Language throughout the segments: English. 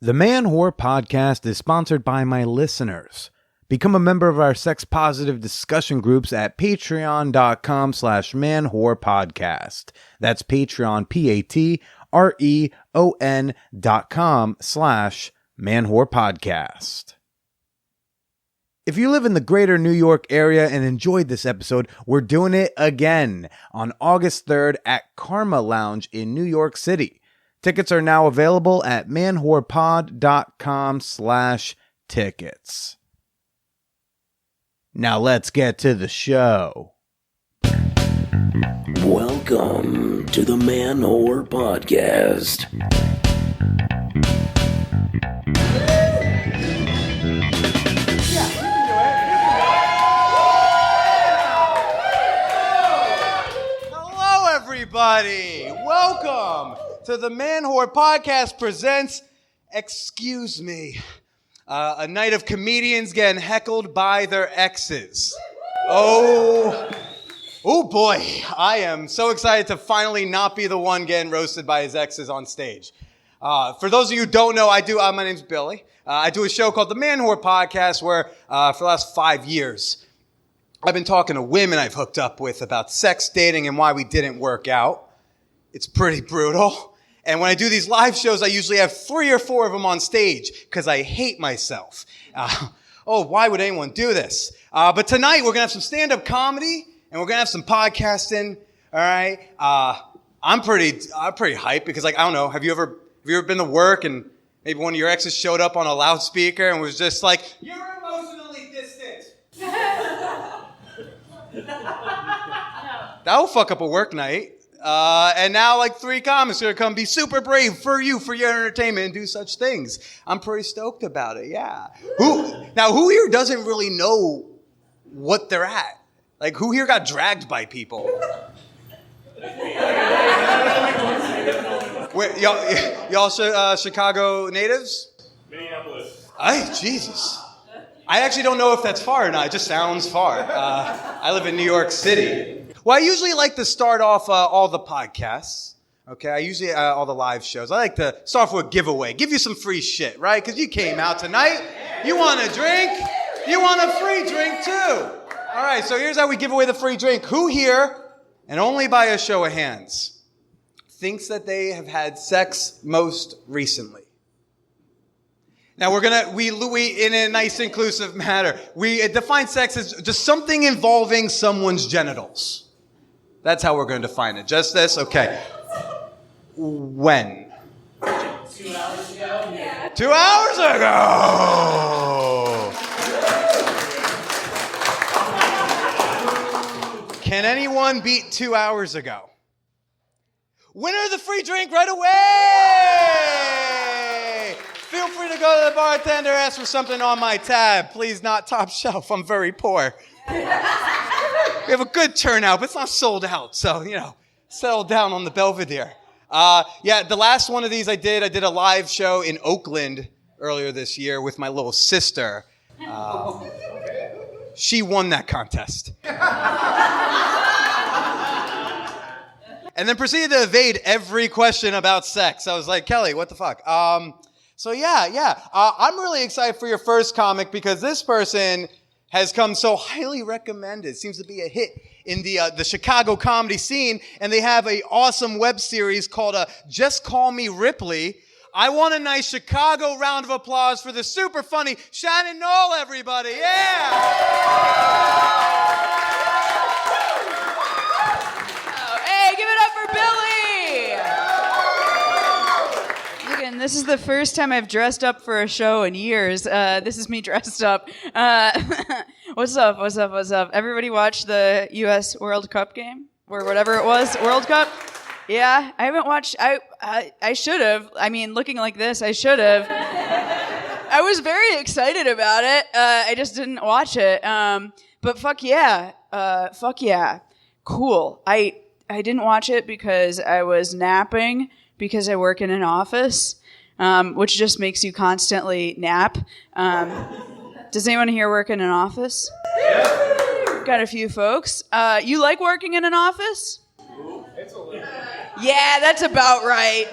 The Man Whore Podcast is sponsored by my listeners. Become a member of our sex-positive discussion groups at patreon.com/manwhorepodcast. That's Patreon, patreon.com/manwhorepodcast. If you live in the greater New York area and enjoyed this episode, we're doing it again on August 3rd at Karma Lounge in New York City. Tickets are now available at manwhorepod.com/tickets. Now let's get to the show. Welcome to the Man Whore Podcast. Hello, everybody. Welcome to the Man Whore Podcast presents Excuse Me, a night of comedians getting heckled by their exes. Oh boy, I am so excited to finally not be the one getting roasted by his exes on stage. For those of you who don't know, my name's Billy. I do a show called the Man Whore Podcast where for the last 5 years, I've been talking to women I've hooked up with about sex, dating, and why we didn't work out. It's pretty brutal. And when I do these live shows, I usually have 3 or 4 of them on stage because I hate myself. Why would anyone do this? But tonight, we're going to have some stand-up comedy, and we're going to have some podcasting, all right? I'm pretty hyped because, I don't know, have you ever been to work and maybe one of your exes showed up on a loudspeaker and was just like, "You're emotionally distant." That will fuck up a work night. And now 3 comics are going to come be super brave for you, for your entertainment, and do such things. I'm pretty stoked about it, yeah. Who here doesn't really know what they're at? Who here got dragged by people? Wait, y'all Chicago natives? Minneapolis. Jesus. I actually don't know if that's far or not. It just sounds far. I live in New York City. Well, I usually like to start off all the podcasts, okay? All the live shows. I like to start off with a giveaway. Give you some free shit, right? Because you came out tonight. You want a drink? You want a free drink, too. All right, so here's how we give away the free drink. Who here, and only by a show of hands, thinks that they have had sex most recently? Now we in a nice inclusive manner, we define sex as just something involving someone's genitals. That's how we're going to define it. Just this? Okay. When? 2 hours ago. Yeah. 2 hours ago! Can anyone beat 2 hours ago? Winner of the free drink right away! Feel free to go to the bartender, ask for something on my tab. Please, not top shelf. I'm very poor. We have a good turnout, but it's not sold out. So, settle down on the Belvedere. The last one of these I did a live show in Oakland earlier this year with my little sister. She won that contest. And then proceeded to evade every question about sex. I was like, Kelly, what the fuck? I'm really excited for your first comic because this person has come so highly recommended. Seems to be a hit in the Chicago comedy scene. And they have an awesome web series called Just Call Me Ripley. I want a nice Chicago round of applause for the super funny Shannon Knoll, everybody. Yeah! Hey, give it up for Billy! Look, and this is the first time I've dressed up for a show in years. This is me dressed up. What's up? Everybody watch the U.S. World Cup game? Or whatever it was, World Cup? Yeah, I haven't watched. I should have. Looking like this, I should have. I was very excited about it. I just didn't watch it. But fuck yeah. Cool. I didn't watch it because I was napping because I work in an office, which just makes you constantly nap. Does anyone here work in an office? Yeah. Got a few folks. You like working in an office? It's a little. Yeah, that's about right.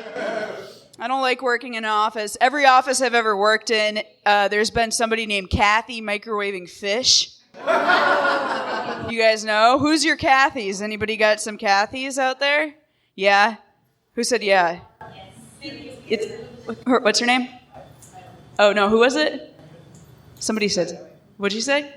I don't like working in an office. Every office I've ever worked in, there's been somebody named Kathy microwaving fish. You guys know? Who's your Kathys? Anybody got some Kathys out there? Yeah? Who said yeah? Yes. What's her name? Oh, no, who was it? Somebody said, what'd you say?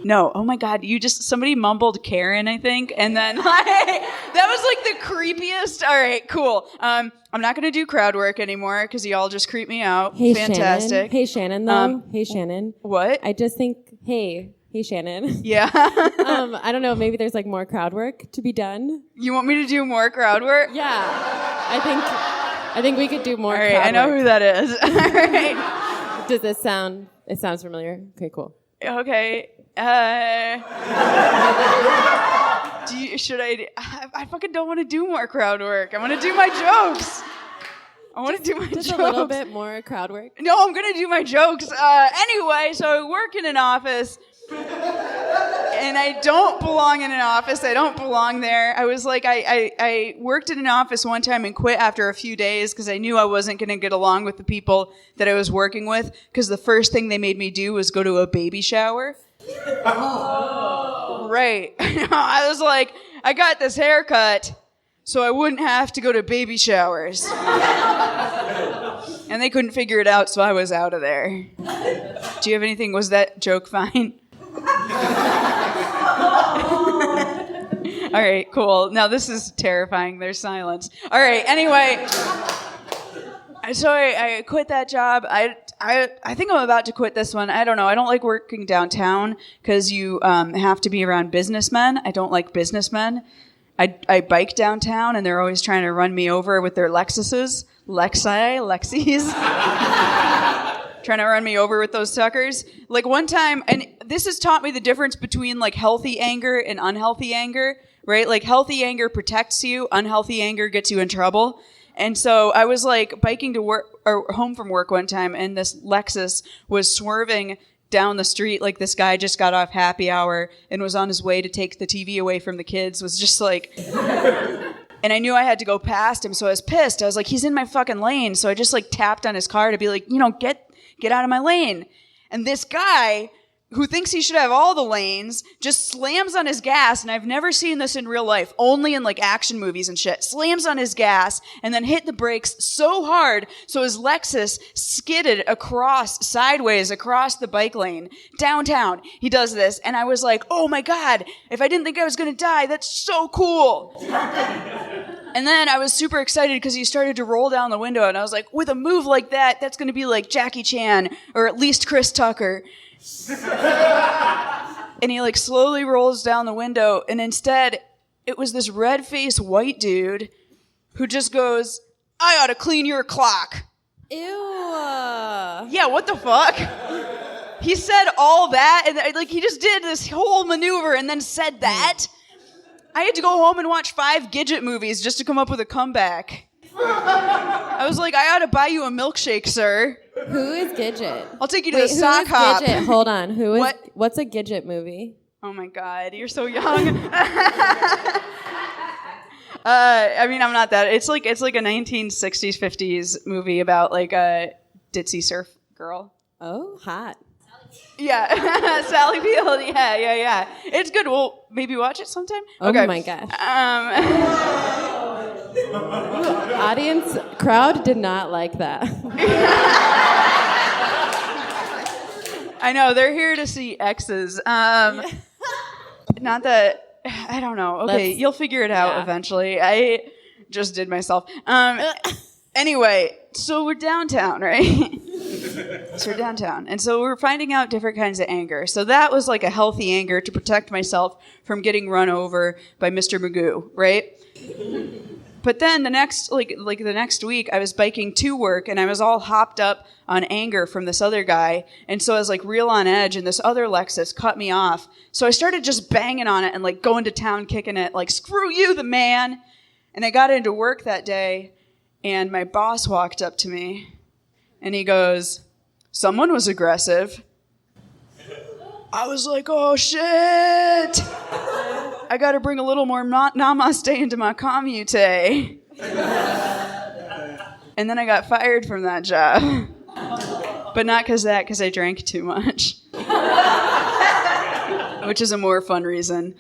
No. Oh my God. Somebody mumbled Karen, I think. And then that was like the creepiest. All right, cool. I'm not going to do crowd work anymore because y'all just creep me out. Hey, Fantastic. Shannon. Hey, Shannon, though. Hey, Shannon. What? I just think, hey, Shannon. Yeah. I don't know. Maybe there's like more crowd work to be done. You want me to do more crowd work? Yeah. I think we could do more All right, crowd I know work. who that is. All right. Does this sound, it sounds familiar? Okay, cool. Okay. I fucking don't want to do more crowd work. I want to do my jokes. Just a little bit more crowd work. No, I'm going to do my jokes. Anyway, so I work in an office, and I don't belong in an office. I don't belong there. I was like, I worked in an office one time and quit after a few days because I knew I wasn't going to get along with the people that I was working with because the first thing they made me do was go to a baby shower. Oh. Right. I was like, I got this haircut so I wouldn't have to go to baby showers. And they couldn't figure it out, so I was out of there. Do you have anything? Was that joke fine? All right, cool. Now this is terrifying. There's silence. All right, anyway. So I quit that job. I think I'm about to quit this one. I don't know. I don't like working downtown because you have to be around businessmen. I don't like businessmen. I bike downtown, and they're always trying to run me over with their Lexuses. Lexis. Trying to run me over with those suckers. Like one time, and this has taught me the difference between like healthy anger and unhealthy anger, right? Like healthy anger protects you, unhealthy anger gets you in trouble. And so I was like biking to work or home from work one time, and this Lexus was swerving down the street like this guy just got off happy hour and was on his way to take the TV away from the kids, was just like... And I knew I had to go past him, so I was pissed. I was like, he's in my fucking lane. So I just like tapped on his car to be like, get out of my lane. And this guy, who thinks he should have all the lanes, just slams on his gas, and I've never seen this in real life, only in like action movies and shit, slams on his gas and then hit the brakes so hard so his Lexus skidded sideways across the bike lane downtown. He does this, and I was like, oh my God, if I didn't think I was gonna die, that's so cool. And then I was super excited because he started to roll down the window, and I was like, with a move like that, that's gonna be like Jackie Chan or at least Chris Tucker. And he like slowly rolls down the window, and instead it was this red-faced white dude who just goes, I ought to clean your clock. Ew. Yeah, what the fuck? He said all that, and like he just did this whole maneuver and then said that. I had to go home and watch 5 Gidget movies just to come up with a comeback. I was like, I ought to buy you a milkshake, sir. Who is Gidget? I'll take you to the sock hop. Gidget? Hold on. What? What's a Gidget movie? Oh my God, you're so young. I mean, I'm not that. It's like a 1960s, 50s movie about like a ditzy surf girl. Oh, hot. Yeah, Sally Field. Yeah. It's good. We'll maybe watch it sometime. Oh okay. my gosh. Audience, crowd did not like that. I know, they're here to see exes. Not that, I don't know. Okay, you'll figure it out eventually. I just did myself. Anyway, so we're downtown, right? So we're downtown. And so we're finding out different kinds of anger. So that was like a healthy anger to protect myself from getting run over by Mr. Magoo, right? But then the next week, I was biking to work, and I was all hopped up on anger from this other guy. And so I was like real on edge, and this other Lexus cut me off. So I started just banging on it and like going to town, kicking it, like, screw you, the man. And I got into work that day, and my boss walked up to me, and he goes, someone was aggressive. I was like, oh shit. I got to bring a little more namaste into my commute. And then I got fired from that job. But not because I drank too much. Which is a more fun reason.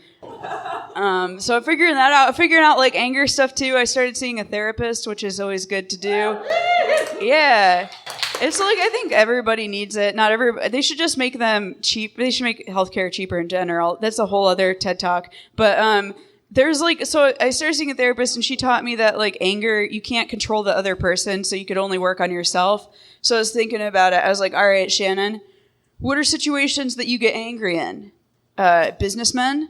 So figuring out like anger stuff too. I started seeing a therapist, which is always good to do. Yeah. It's like, I think everybody needs it. Not everybody. They should just make them cheap. They should make healthcare cheaper in general. That's a whole other TED Talk. But, there's like, so I started seeing a therapist and she taught me that like anger, you can't control the other person. So you could only work on yourself. So I was thinking about it. I was like, all right, Shannon, what are situations that you get angry in? Businessmen,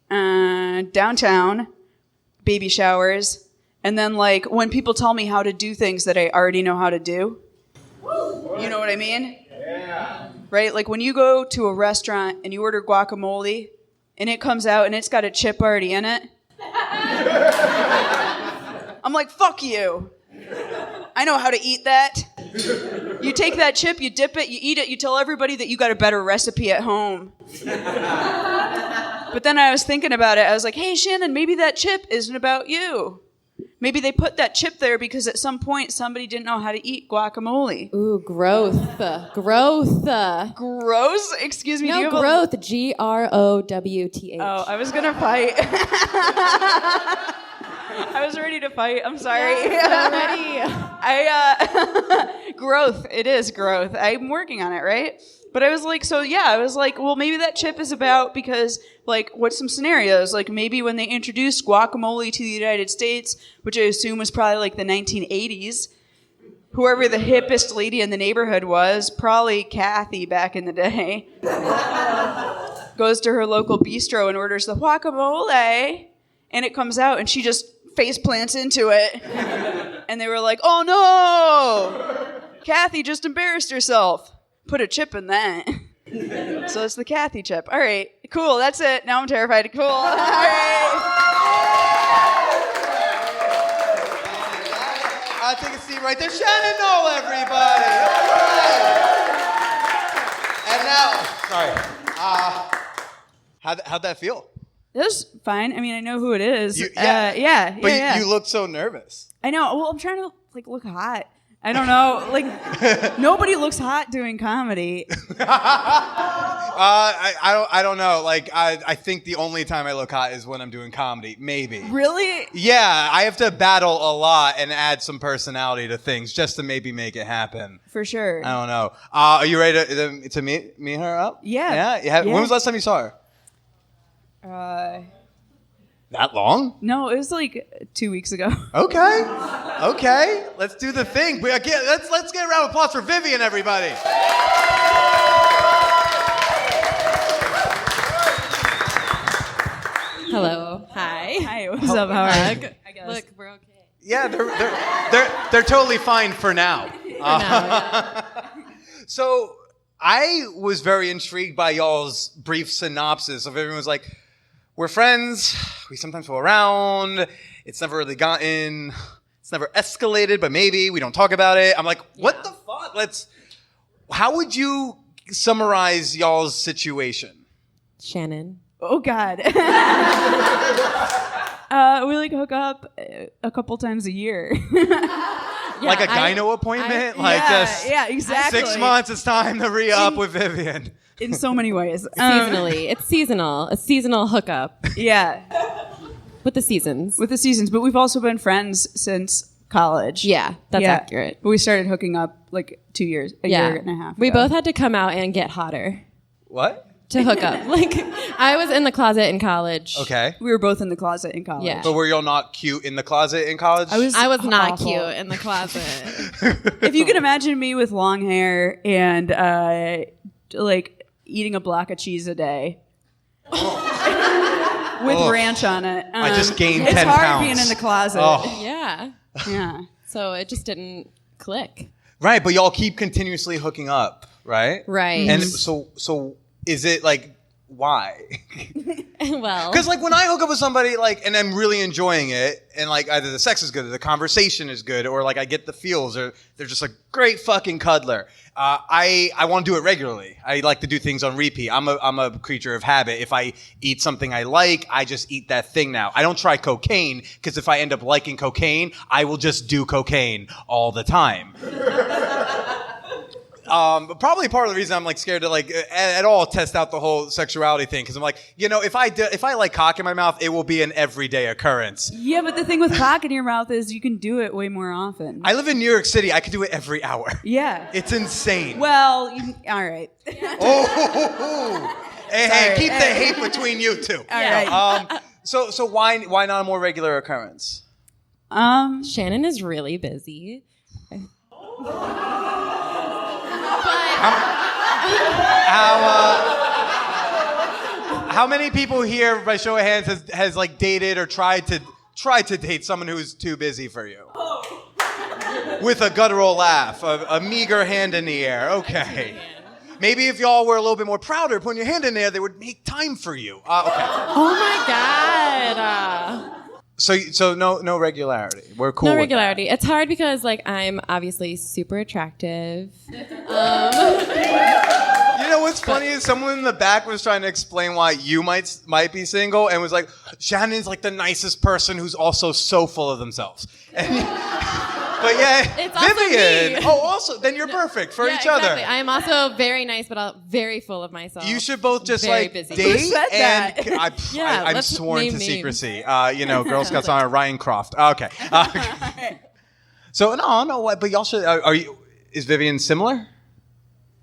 downtown, baby showers, and then like when people tell me how to do things that I already know how to do. You know what I mean? Yeah. Right? Like when you go to a restaurant and you order guacamole and it comes out and it's got a chip already in it. I'm like, fuck you. I know how to eat that. You take that chip, you dip it, you eat it, you tell everybody that you got a better recipe at home. But then I was thinking about it. I was like, hey, Shannon, maybe that chip isn't about you. Maybe they put that chip there because at some point somebody didn't know how to eat guacamole. Ooh, growth. Growth. Gross? Excuse me. No, growth. Growth. Oh, I was going to fight. I was ready to fight. I'm sorry. Yes, ready. Growth. It is growth. I'm working on it, right? But I was like, well, maybe that chip is about because, like, what's some scenarios? Like, maybe when they introduced guacamole to the United States, which I assume was probably like the 1980s, whoever the hippest lady in the neighborhood was, probably Kathy back in the day, goes to her local bistro and orders the guacamole, and it comes out, and she just face plants into it. And they were like, oh no! Kathy just embarrassed herself. Put a chip in that. So it's the Kathy chip. All right, cool, that's it. Now I'm terrified. Cool. All right. Take a seat right there. Shannon Knoll, everybody. All right. And now, how'd that feel? It was fine. I mean, I know who it is. Yeah. But yeah. you look so nervous. I know. Well, I'm trying to like look hot. I don't know. Like, nobody looks hot doing comedy. I don't know. Like, I think the only time I look hot is when I'm doing comedy. Maybe. Really? Yeah, I have to battle a lot and add some personality to things just to maybe make it happen. For sure. I don't know. Are you ready to meet her up? Yeah. Yeah. When was the last time you saw her? That long? No, it was like 2 weeks ago. Okay. Let's do the thing. Let's get a round of applause for Vivian, everybody. Hello. Hi. Hi. What's up? How are you? I guess. Look, we're okay. Yeah, they're totally fine for now. So I was very intrigued by y'all's brief synopsis of everyone's like, we're friends, we sometimes go around, it's never really it's never escalated, but maybe we don't talk about it. I'm like, what the fuck? How would you summarize y'all's situation? Shannon. Oh, God. We like hook up a couple times a year. Like a gyno appointment? Yeah, exactly. 6 months, it's time to re-up with Vivian. In so many ways. Seasonally. It's seasonal. A seasonal hookup. Yeah. With the seasons. But we've also been friends since college. Yeah, that's accurate. But we started hooking up like 2 years, a year and a half We ago. both had to come out and get hotter What? to hook up. Like, I was in the closet in college. Okay. We were both in the closet in college. Yeah. But were y'all not cute in the closet in college? I was not awful. cute in the closet. If you can imagine me with long hair and like eating a block of cheese a day. With ranch on it. I just gained 10 It's hard pounds. being in the closet. Oh. Yeah. Yeah. So it just didn't click. Right, but y'all keep continuously hooking up, right? Right. And so is it like, why? Well, Because like when I hook up with somebody like and I'm really enjoying it and like either the sex is good or the conversation is good or like I get the feels or they're just a great fucking cuddler. I want to do it regularly. I like to do things on repeat. I'm a creature of habit. If I eat something I like, I just eat that thing now. I don't try cocaine because if I end up liking cocaine, I will just do cocaine all the time. But probably part of the reason I'm like scared to like at all test out the whole sexuality thing because I'm like, you know, if I like cock in my mouth, it will be an everyday occurrence. Yeah, but the thing with cock in your mouth is you can do it way more often. I live in New York City. I could do it every hour. Yeah. It's insane. Well, all right. Hey, keep the hate between you two. All right. So why not a more regular occurrence? Shannon is really busy. How many people here, by show of hands, has like dated or tried to date someone who's too busy for you? With a guttural laugh, a meager hand in the air. Okay. Maybe if y'all were a little bit more prouder, putting your hand in there, they would make time for you. Okay. Oh my God. So no regularity. We're cool. No with regularity. It's hard because like I'm obviously super attractive. You know what's funny is someone in the back was trying to explain why you might be single and was like, Shannon's like the nicest person who's also so full of themselves. But yeah, It's also Vivian. me. Oh, also, then you're perfect for each exactly. other. I am also very nice, but very full of myself. You should both just Very like busy. date Who said that? and I'm let's sworn name to names. secrecy. Girl Scouts honor Ryan Croft. Okay. So no, but y'all should. Is Vivian similar?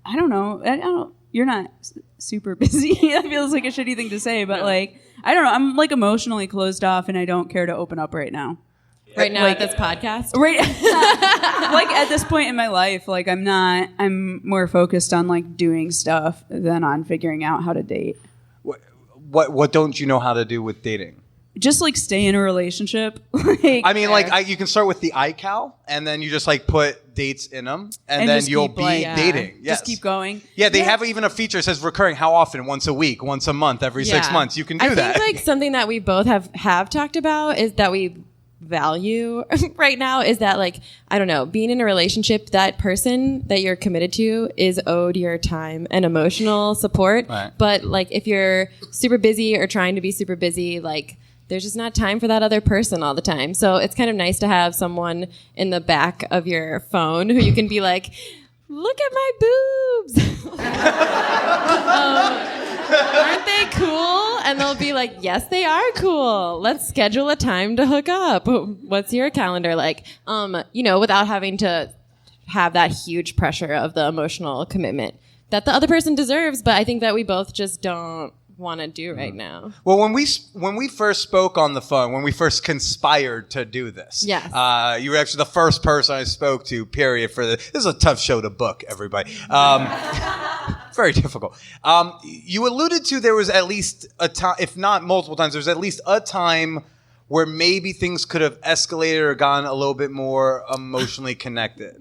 I don't know. You're not super busy. That feels like a shitty thing to say, but like, I don't know. I'm like emotionally closed off and I don't care to open up right now. right now like- at this podcast. Right. Like at this point in my life, like I'm more focused on like doing stuff than on figuring out how to date. What don't you know how to do with dating? Just like stay in a relationship. Like, I mean, you can start with the iCal, and then you just like put dates in them, and then just you'll keep, be like, dating. Yes. just keep going. Yeah, they have even a feature that says recurring. How often? Once a week, once a month, every 6 months. You can do that. I think like something that we both have talked about is that we value right now is that like I don't know, being in a relationship, that person that you're committed to is owed your time and emotional support. Right. But like if you're super busy or trying to be super busy, like there's just not time for that other person all the time. So it's kind of nice to have someone in the back of your phone who you can be like, look at my boobs. Aren't they cool? And they'll be like, yes, they are cool. Let's schedule a time to hook up. What's your calendar like? Without having to have that huge pressure of the emotional commitment that the other person deserves. But I think that we both just don't want to do right now. Well, when we first spoke on the phone, when we first conspired to do this, Yes. You were actually the first person I spoke to. Period. This is a tough show to book, everybody. Very difficult. You alluded to there was at least a time, if not multiple times, there was at least a time where maybe things could have escalated or gotten a little bit more emotionally connected.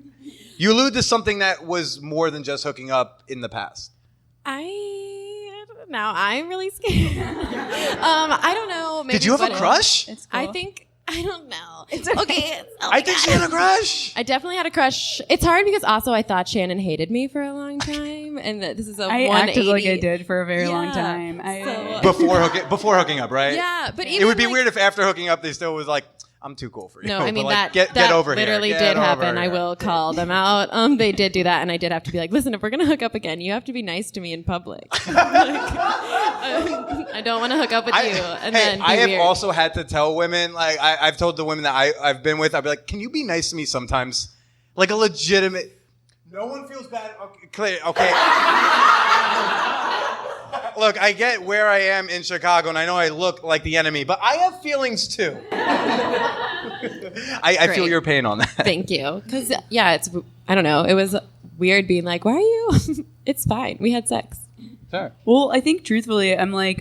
You alluded to something that was more than just hooking up in the past. Now I'm really scared. I don't know. Maybe Did you have a crush? It's cool. I don't know. It's okay. I think she had a crush. I definitely had a crush. It's hard because also I thought Shannon hated me for a long time, and that this is a I 180. acted like I did for a very long Yeah. time. Before hooking up, right? Yeah, but even It would be like- weird if after hooking up they still was like, I'm too cool for you. No, I mean But, like, that get over here. literally Get did over happen. I here. will call them out. They did do that, and I did have to be like, listen, if we're gonna hook up again, you have to be nice to me in public. I don't want to hook up with you. And then be I have weird. also had to tell women, like I've told the women that I've been with, I'd be like, can you be nice to me sometimes? Like a legitimate. No one feels bad. Okay, clear. Okay. Look, I get where I am in Chicago, and I know I look like the enemy, but I have feelings too. I feel Great. your pain on that. Thank you. Because, I don't know. It was weird being like, why are you? It's fine. We had sex. Sure. Well, I think truthfully, I'm like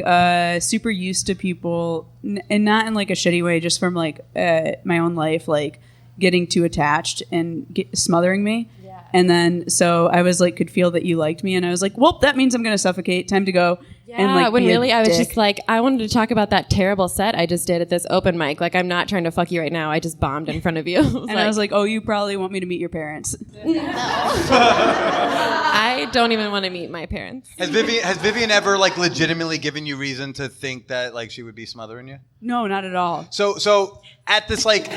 super used to people, and not in like a shitty way, just from like my own life, like getting too attached and smothering me. Yeah. And then so I was like, could feel that you liked me, and I was like, well, that means I'm gonna suffocate. Time to go. Yeah, and like when be a really I was dick. just like, I wanted to talk about that terrible set I just did at this open mic. Like, I'm not trying to fuck you right now. I just bombed in front of you. And I was like, oh, you probably want me to meet your parents. I don't even want to meet my parents. Has Vivian ever like legitimately given you reason to think that like she would be smothering you? No, not at all. So at this like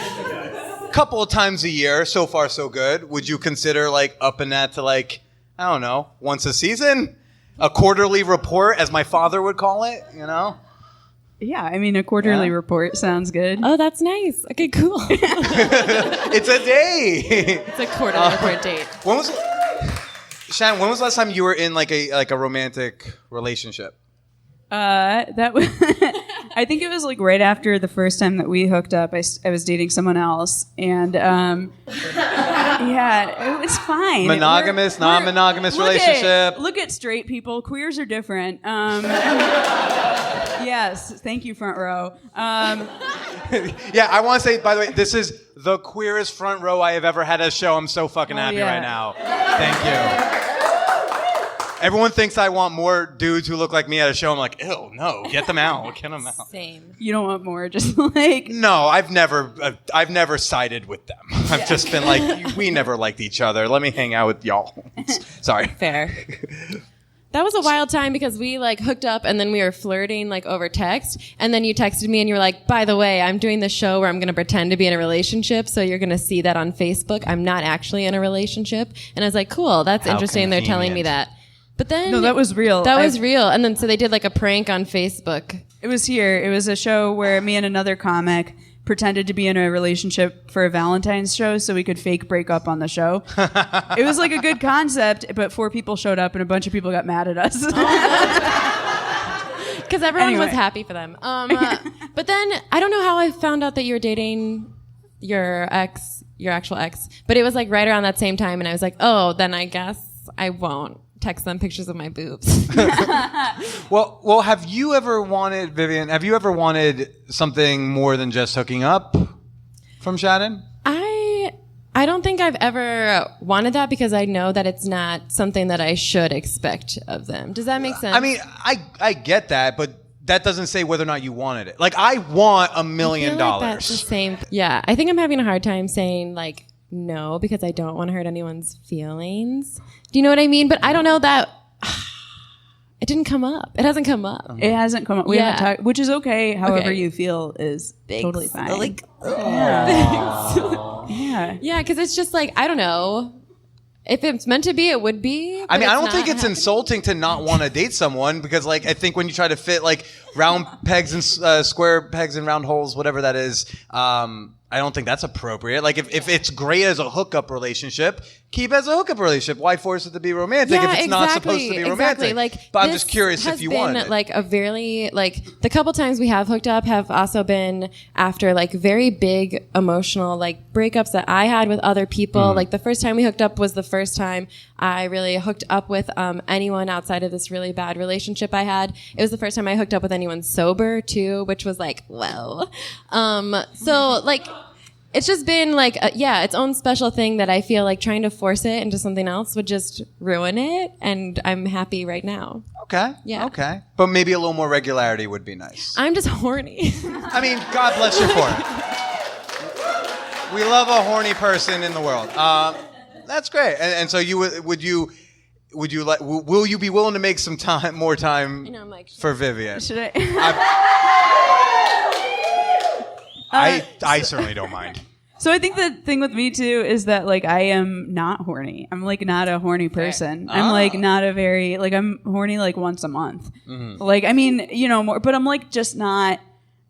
couple of times a year, so far so good, would you consider like upping that to like, I don't know, once a season? A quarterly report, as my father would call it, you know? Yeah, I mean, a quarterly Yeah. report sounds good. Oh, that's nice. Okay, cool. It's a day. It's a quarterly report date. Shannon, when was the last time you were in like a romantic relationship? That was, I think it was like right after the first time that we hooked up. I was dating someone else, and yeah, it was fine. Monogamous, non-monogamous relationship? Look at straight people. Queers are different. Yes, thank you, front row. Yeah, I want to say, by the way, this is the queerest front row I have ever had at a show. I'm so fucking happy yeah. right now. Thank you. Everyone thinks I want more dudes who look like me at a show. I'm like, ew, no, get them out. Get them out. Same. You don't want more, just like No, I've never sided with them. I've just been like, we never liked each other. Let me hang out with y'all. Sorry. Fair. That was a wild time because we like hooked up and then we were flirting like over text. And then you texted me and you were like, by the way, I'm doing this show where I'm going to pretend to be in a relationship. So you're going to see that on Facebook. I'm not actually in a relationship. And I was like, cool, that's How interesting. They're telling me convenient. that. But then No, that was real. That was real. And then so they did like a prank on Facebook. It was here. It was a show where me and another comic pretended to be in a relationship for a Valentine's show so we could fake break up on the show. It was like a good concept, but 4 people showed up and a bunch of people got mad at us. Because everyone Anyway. was happy for them. But then I don't know how I found out that you were dating your actual ex. But it was like right around that same time, and I was like, oh, then I guess I won't text them pictures of my boobs. Well, have you ever wanted, Vivian, something more than just hooking up from Shannon? I don't think I've ever wanted that because I know that it's not something that I should expect of them. Does that make sense? I mean, I get that, but that doesn't say whether or not you wanted it. Like, I want $1 million. I feel like that's the same. Yeah, I think I'm having a hard time saying like no because I don't want to hurt anyone's feelings. Do you know what I mean? But I don't know that it didn't come up. It hasn't come up. It hasn't come up. We haven't Yeah. talked, which is okay. However Okay. you feel is totally fine. Like, yeah. yeah, because it's just like I don't know. If it's meant to be, it would be. I but mean, I don't not think it's happening. insulting to not want to date someone because, like, I think when you try to fit like round pegs and square pegs and round holes, whatever that is, I don't think that's appropriate. Like, if it's great as a hookup relationship, keep it as a hookup relationship. Why force it to be romantic if it's not supposed to be romantic? Exactly. Like, but I'm this just curious has if you been, wanted it. like a very like the couple times we have hooked up have also been after like very big emotional like breakups that I had with other people. Mm-hmm. Like the first time we hooked up was the first time I really hooked up with anyone outside of this really bad relationship I had. It was the first time I hooked up with anyone sober too, which was like whoa. So like. It's just been like, its own special thing that I feel like trying to force it into something else would just ruin it. And I'm happy right now. Okay. Yeah. Okay. But maybe a little more regularity would be nice. I'm just horny. I mean, God bless you for it. We love a horny person in the world. That's great. And so will you be willing to make some more time I'm like, for Vivian? Should I? I certainly don't mind. So I think the thing with me too is that like I am not horny. I'm like not a horny person. I'm like not a very like I'm horny like once a month. Like I mean more, but I'm like just not.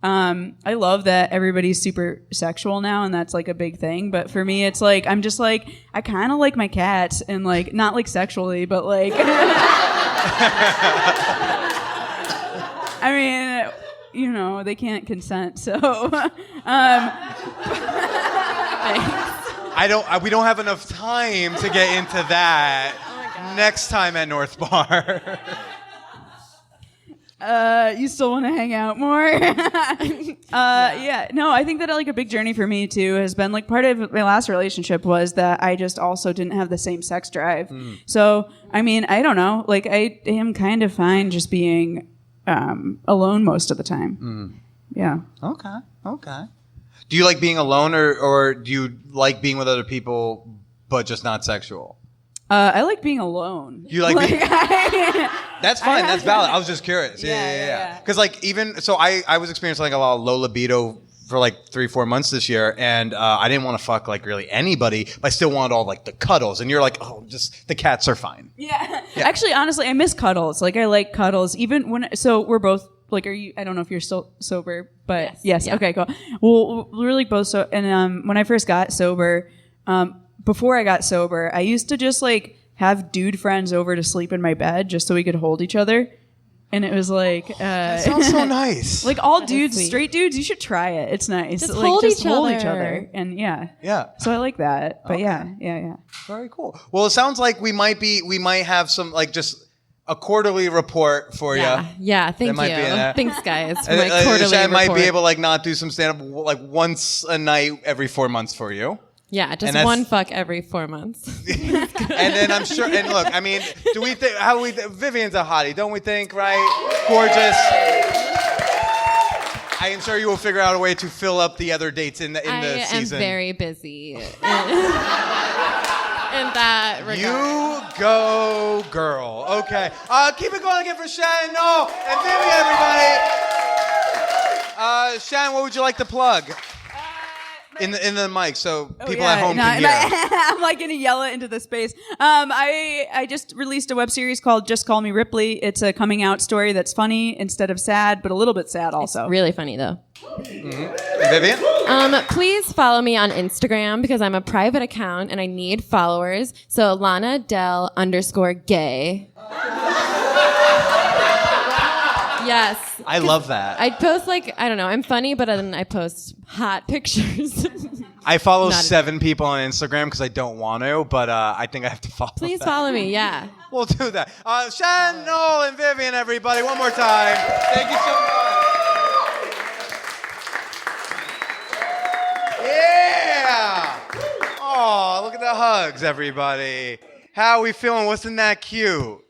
I love that everybody's super sexual now, and that's like a big thing. But for me, it's like I'm just like I kind of like my cats, and like not like sexually, but like. I mean. They can't consent, so. We don't have enough time to get into that. Next time at North Bar. You still want to hang out more? Yeah. No, I think that like a big journey for me too has been like part of my last relationship was that I just also didn't have the same sex drive. So, I mean, I don't know. Like I am kind of fine just being alone most of the time. Yeah. Okay. Do you like being alone or do you like being with other people but just not sexual? I like being alone. You like being... That's fine. I That's have- valid. I was just curious. Yeah. Because like even so, I was experiencing like a lot of low libido for like 3-4 months this year, and I didn't want to fuck like really anybody, but I still wanted all like the cuddles. And you're like, oh, just the cats are fine. Yeah. Actually, honestly, I miss cuddles. Like I like cuddles even when. So we're both like, are you? I don't know if you're still sober, but yes. Yeah. Okay, cool. Well, we're like both so. And when I first got sober, before I got sober, I used to just like have dude friends over to sleep in my bed just so we could hold each other. And it was like Sounds so nice. like all dudes, sweet. straight dudes, you should try it. It's nice. Just like hold just each hold other. each other. And yeah. Yeah. So I like that. But yeah. Very cool. Well, it sounds like we might have some like just a quarterly report for you. Yeah, thank That might you. be in that. Thanks, guys, for my quarterly Shan might be report. able like not do some stand up like once a night every 4 months for you. Yeah, just And that's- one fuck every 4 months. And then I'm sure. And look, I mean, do we think Vivian's a hottie? Don't we think? Right? Gorgeous. I am sure you will figure out a way to fill up the other dates in the I season. am very busy in that regard. You go, girl. Okay. Keep it going again for Shan, no, and Vivian, everybody. Shan, what would you like to plug? In the mic, so people at home can hear. I'm like gonna yell it into the space. I just released a web series called Just Call Me Ripley. It's a coming out story that's funny instead of sad, but a little bit sad also. Really funny though. And Vivian? Please follow me on Instagram because I'm a private account and I need followers. So Lana Del _gay. Yes. I love that. I post like, I don't know, I'm funny, but then I post hot pictures. I follow Not- 7 people on Instagram because I don't want to, but I think I have to follow Please them. follow me, yeah. We'll do that. Shan, Noel, and Vivian, everybody, one more time. Thank you so much. Yeah. Oh, look at the hugs, everybody. How are we feeling? Wasn't that cute?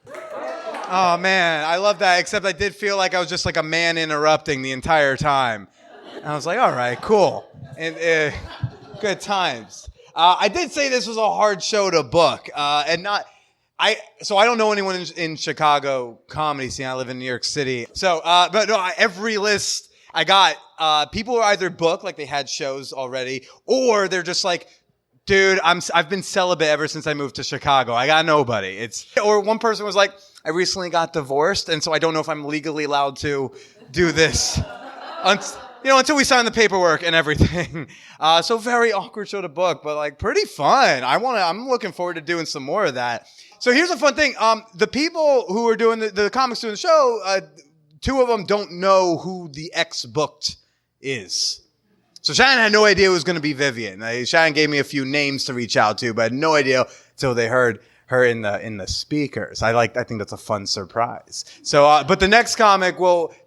Oh, man, I love that, except I did feel like I was just like a man interrupting the entire time. And I was like, all right, cool. And good times. I did say this was a hard show to book, and not... So I don't know anyone in Chicago comedy scene. I live in New York City. So, but no, every list I got, people are either booked, like they had shows already, or they're just like, dude, I've been celibate ever since I moved to Chicago. I got nobody. Or one person was like, I recently got divorced, and so I don't know if I'm legally allowed to do this. Until we sign the paperwork and everything. So very awkward show to book, but like pretty fun. I'm looking forward to doing some more of that. So here's a fun thing. The people who are doing the comics doing the show, 2 of them don't know who the ex-booked is. So Shannon had no idea it was going to be Vivian. Shannon gave me a few names to reach out to, but I had no idea until they heard her in the speakers. I think that's a fun surprise. So, but the next comic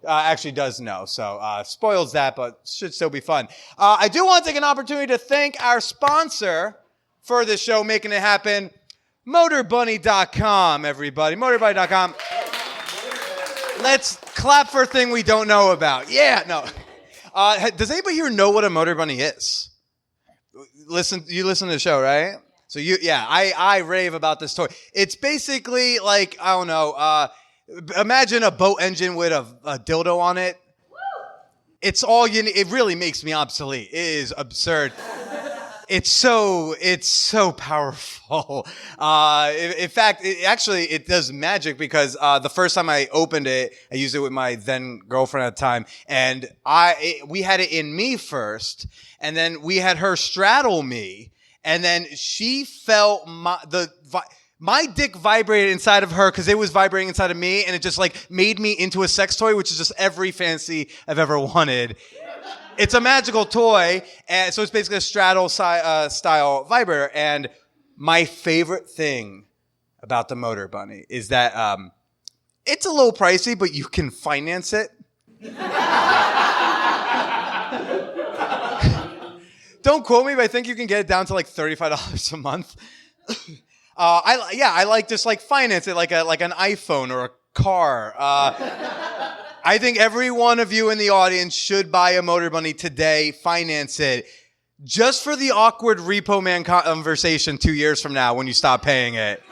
actually does know. So, spoils that, but should still be fun. I do want to take an opportunity to thank our sponsor for this show, making it happen, MotorBunny.com, everybody. MotorBunny.com. Let's clap for a thing we don't know about. Yeah, no. Does anybody here know what a Motor Bunny is? You listen to the show, right? So I rave about this toy. It's basically like, I don't know, imagine a boat engine with a dildo on it. It's all you need. It really makes me obsolete. It is absurd. It's so powerful. In fact, it does magic because the first time I opened it, I used it with my then girlfriend at the time, and we had it in me first, and then we had her straddle me, and then she felt my dick vibrated inside of her because it was vibrating inside of me, and it just like made me into a sex toy, which is just every fantasy I've ever wanted. It's a magical toy, and so it's basically a straddle style vibrator. And my favorite thing about the Motor Bunny is that It's a little pricey, but you can finance it. Don't quote me, but I think you can get it down to like $35 a month. I like just like finance it like an iPhone or a car. I think every one of you in the audience should buy a Motor Bunny today, finance it, just for the awkward Repo Man conversation 2 years from now when you stop paying it.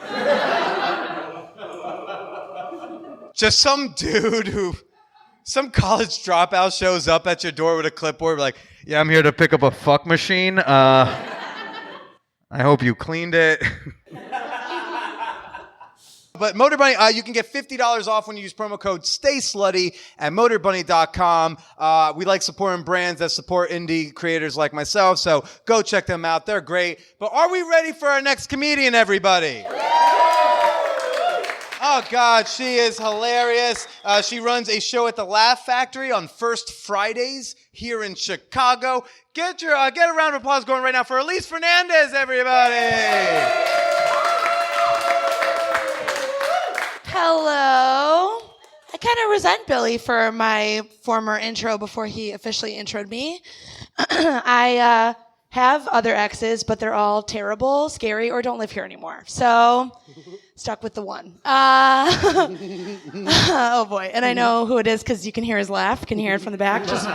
Just some dude some college dropout shows up at your door with a clipboard like, yeah, I'm here to pick up a fuck machine. I hope you cleaned it. But Motor Bunny, you can get $50 off when you use promo code STAYSLUTTY at MotorBunny.com. We like supporting brands that support indie creators like myself, so go check them out. They're great. But are we ready for our next comedian, everybody? Oh, God, she is hilarious. She runs a show at the Laugh Factory on First Fridays here in Chicago. Get a round of applause going right now for Elise Fernandez, everybody. Hello. I kind of resent Billy for my former intro before he officially introed me. I have other exes, but they're all terrible, scary, or don't live here anymore. So, stuck with the one. Oh boy. And I know who it is because you can hear his laugh. Can you hear it from the back? Just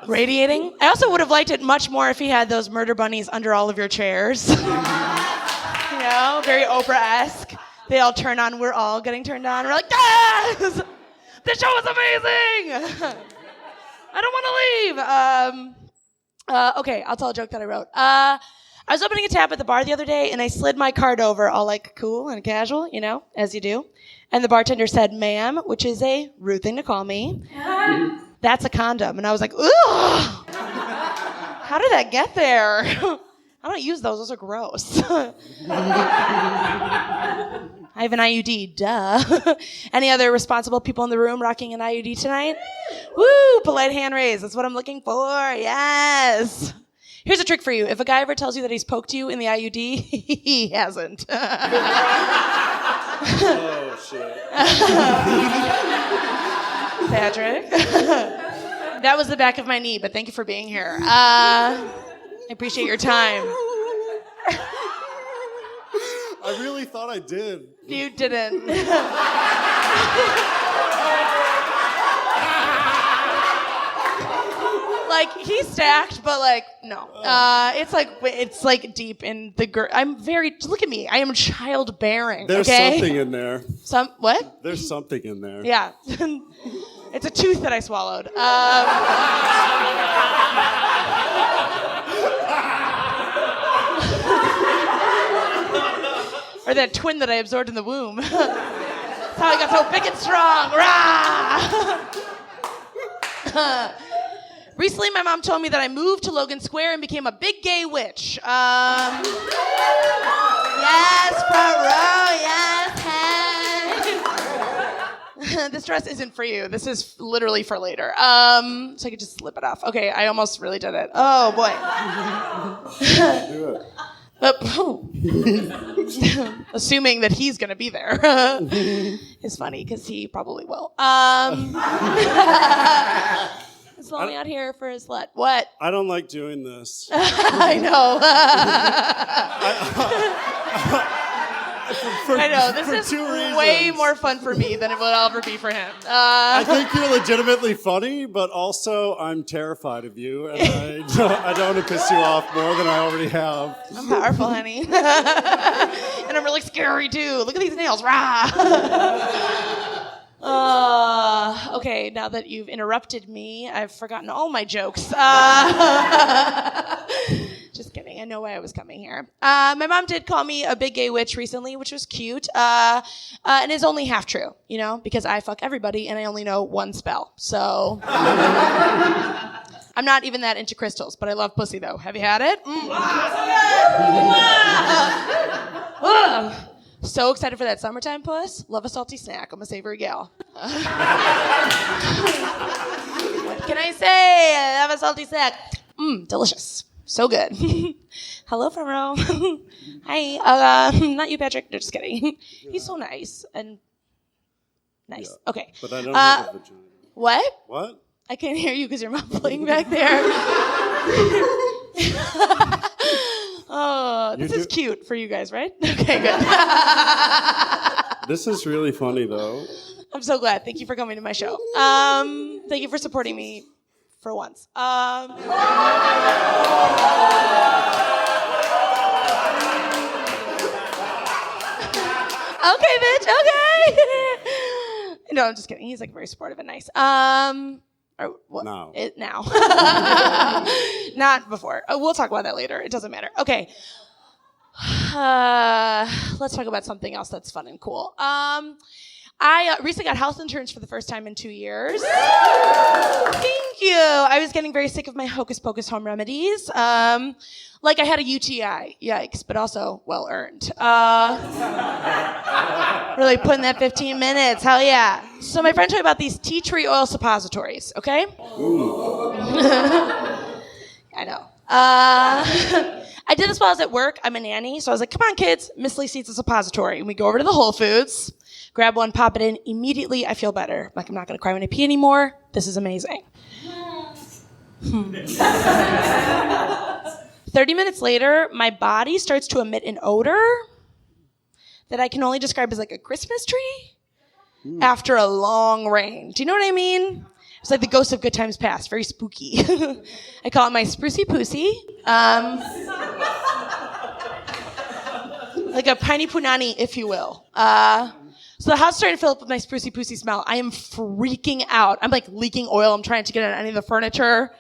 radiating. I also would have liked it much more if he had those murder bunnies under all of your chairs. Very Oprah-esque. They all turn on. We're all getting turned on. We're like, yes! This show is amazing! I don't want to leave. Okay, I'll tell a joke that I wrote. I was opening a tab at the bar the other day, and I slid my card over all like cool and casual, as you do. And the bartender said, ma'am, which is a rude thing to call me. That's a condom. And I was like, ugh! How did that get there? I don't use those. Those are gross. I have an IUD, duh. Any other responsible people in the room rocking an IUD tonight? Woo, polite hand raise. That's what I'm looking for. Yes. Here's a trick for you. If a guy ever tells you that he's poked you in the IUD, he hasn't. Oh, shit. Patrick. That was the back of my knee, but thank you for being here. I appreciate your time. I really thought I did. You didn't. Like, he's stacked, but like, no. It's like deep in the look at me. I am childbearing, There's okay? something in there. What? There's something in there. Yeah. It's a tooth that I swallowed. Or that twin that I absorbed in the womb. That's how I got so big and strong. Rah! Recently, my mom told me that I moved to Logan Square and became a big gay witch. Yes, front row, yes, hey. This dress isn't for you. This is literally for later. So I could just slip it off. Okay, I almost really did it. Oh, boy. Do it. Assuming that he's going to be there is funny because he probably will. It's lonely out here for a slut. What? I don't like doing this. I know. I know. This is two way reasons. more fun for me than it will ever be for him. I think you're legitimately funny, but also I'm terrified of you, and I don't want to piss you off more than I already have. I'm powerful, honey. And I'm really scary, too. Look at these nails. Rah! Okay, now that you've interrupted me, I've forgotten all my jokes. Just kidding. I know why I was coming here. My mom did call me a big gay witch recently, which was cute. And is only half true, because I fuck everybody and I only know one spell. So I'm not even that into crystals, but I love pussy though. Have you had it? So excited for that summertime puss. Love a salty snack. I'm a savory gal. What can I say? I love a salty snack. Delicious. So good. Hello, front row. Hi. Not you, Patrick. No, just kidding. He's so nice. And Nice. Yeah. Okay. But I don't have a vagina. What? What? I can't hear you because you're mumbling back there. Oh, this is cute for you guys, right? Okay, good. This is really funny, though. I'm so glad. Thank you for coming to my show. Thank you for supporting me for once. Okay, bitch. Okay. No, I'm just kidding. He's like very supportive and nice. Or what? Now. Now. Not before. We'll talk about that later. It doesn't matter. Okay. Let's talk about something else that's fun and cool. I recently got health insurance for the first time in 2 years. Thank you. I was getting very sick of my hocus pocus home remedies. Like I had a UTI. Yikes, but also well earned. Really putting that 15 minutes. Hell yeah. So my friend told me about these tea tree oil suppositories, okay? I know. I did this while I was at work. I'm a nanny. So I was like, come on, kids. Miss Lee seats a suppository. And we go over to the Whole Foods, grab one, pop it in. Immediately, I feel better. Like, I'm not going to cry when I pee anymore. This is amazing. 30 minutes later, my body starts to emit an odor that I can only describe as like a Christmas tree after a long rain. Do you know what I mean? It's like the ghost of good times past. Very spooky. I call it my sprucey poosey. Like a piney punani, if you will. So the house is starting to fill up with my sprucey poosey smell. I am freaking out. I'm like leaking oil. I'm trying to get on any of the furniture.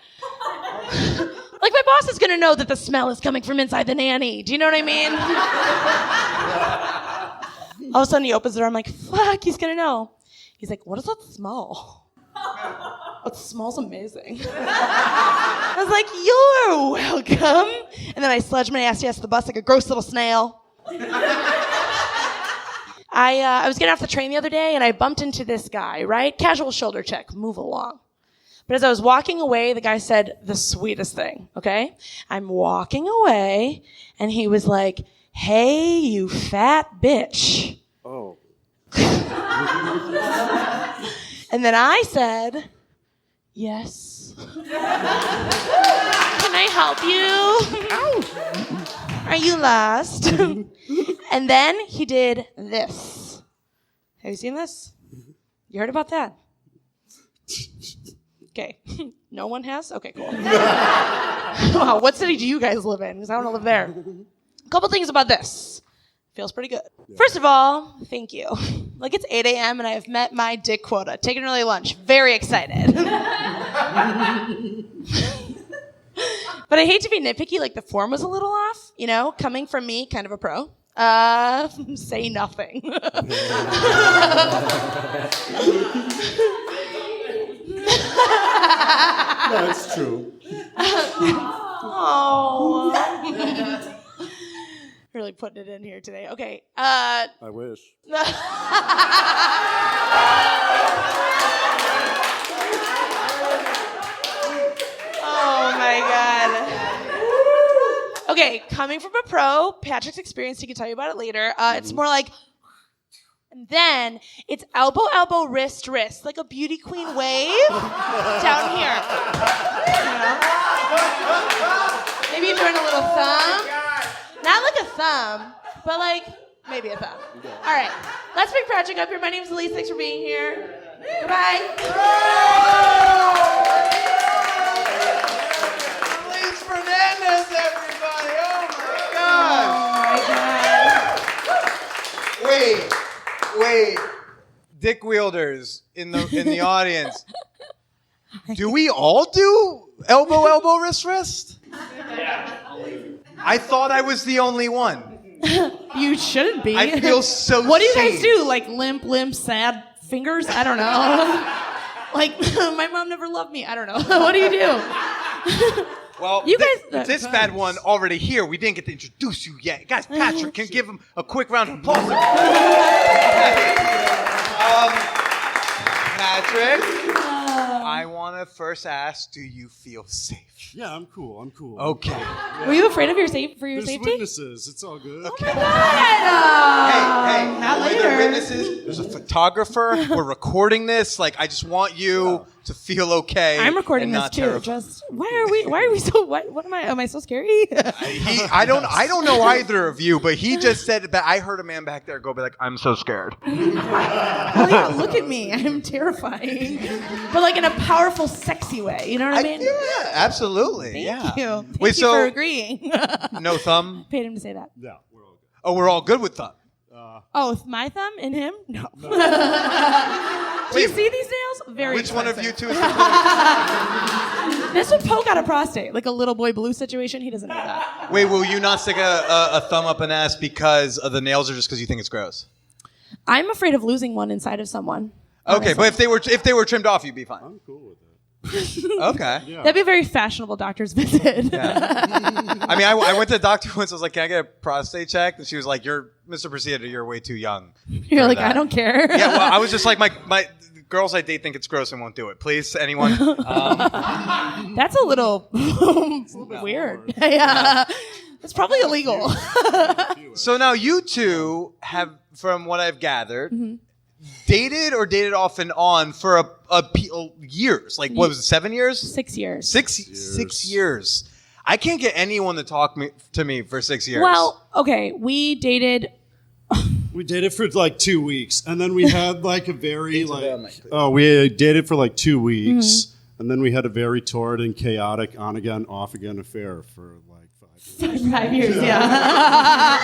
Like my boss is going to know that the smell is coming from inside the nanny. Do you know what I mean? All of a sudden he opens the door. I'm like, fuck, he's going to know. He's like, what does that smell? It smells amazing. I was like, you're welcome. And then I sludged my ass to the bus like a gross little snail. I was getting off the train the other day and I bumped into this guy, right? Casual shoulder check, move along. But as I was walking away, the guy said the sweetest thing, okay? I'm walking away and he was like, hey, you fat bitch. Oh. And then I said, yes. Can I help you? Are you lost? And then he did this. Have you seen this? You heard about that? Okay. No one has? Okay, cool. Wow, what city do you guys live in? Because I want to live there. A couple things about this. Feels pretty good. Yeah. First of all, thank you. Like it's 8 a.m. and I have met my dick quota. Taking early lunch. Very excited. But I hate to be nitpicky, like the form was a little off, you know, coming from me, kind of a pro. Say nothing. That's true. Oh. Really putting it in here today. Okay. I wish. Oh my God. Okay, coming from a pro, Patrick's experience, he can tell you about it later. It's more like, and then it's elbow, elbow, wrist, wrist, like a beauty queen wave down here. You know? Maybe doing a little thumb. Not like a thumb, but like maybe a thumb. All right, let's bring Patrick up here. My name's Elise. Thanks for being here. Goodbye. Elise Fernandez, everybody! Oh my God! Wait! Dick wielders in the audience. Do we all do elbow, elbow, wrist, wrist? Yeah. I thought I was the only one. You shouldn't be. I feel so What do you guys seen. do? Like limp, sad fingers? I don't know. Like, my mom never loved me. I don't know. What do you do? Well, You guys- this bad one already here. We didn't get to introduce you yet. Guys, Patrick, can give him a quick round of applause. Patrick, I want to first ask, do you feel safe? Yeah, I'm cool. Okay. Were you afraid of your There's safety? witnesses. It's all good. Okay. Hey, Hey, not were later. there premise is there's a photographer. We're recording this. Like, I just want you to feel okay. I'm recording and this not too. terrified. Just why are we so what am I so scary? I don't know either of you, but he just said that. I heard a man back there go be like, I'm so scared. Well, yeah, look at me. I'm terrifying. But like in a powerful, sexy way. You know what I mean? Yeah, absolutely. Thank yeah. you. Thank Wait, you so for agreeing. no thumb? Paid him to say that. Yeah, we're all good. Oh, we're all good with thumb. Oh, with my thumb in him? No. Do you see these nails? Very Which one of expensive. you two is the closest? This would poke out a prostate, like a little boy blue situation. He doesn't know that. Wait, will you not stick a thumb up an ass because of the nails or just because you think it's gross? I'm afraid of losing one inside of someone. Okay, but if they were trimmed off, you'd be fine. I'm cool with it. Okay. That'd be a very fashionable doctor's visit. I mean, I went to the doctor once. I was like, "Can I get a prostate check?" And she was like, "You're Mr. Procida. You're way too young." You're for like, that." I don't care. Yeah, well, I was just like, my girls I date think it's gross and won't do it. Please, anyone? That's a little weird. Yeah. It's probably illegal. So now you two have, from what I've gathered, dated off and on for years. Like, what was it, 7 years? 6 years. 6 years. I can't get anyone to talk to me for 6 years. Well, okay, we dated. We dated for like 2 weeks, and then we had like a very we dated for like 2 weeks, and then we had a very torrid and chaotic on again, off again affair for like 5 years. 5 years, yeah.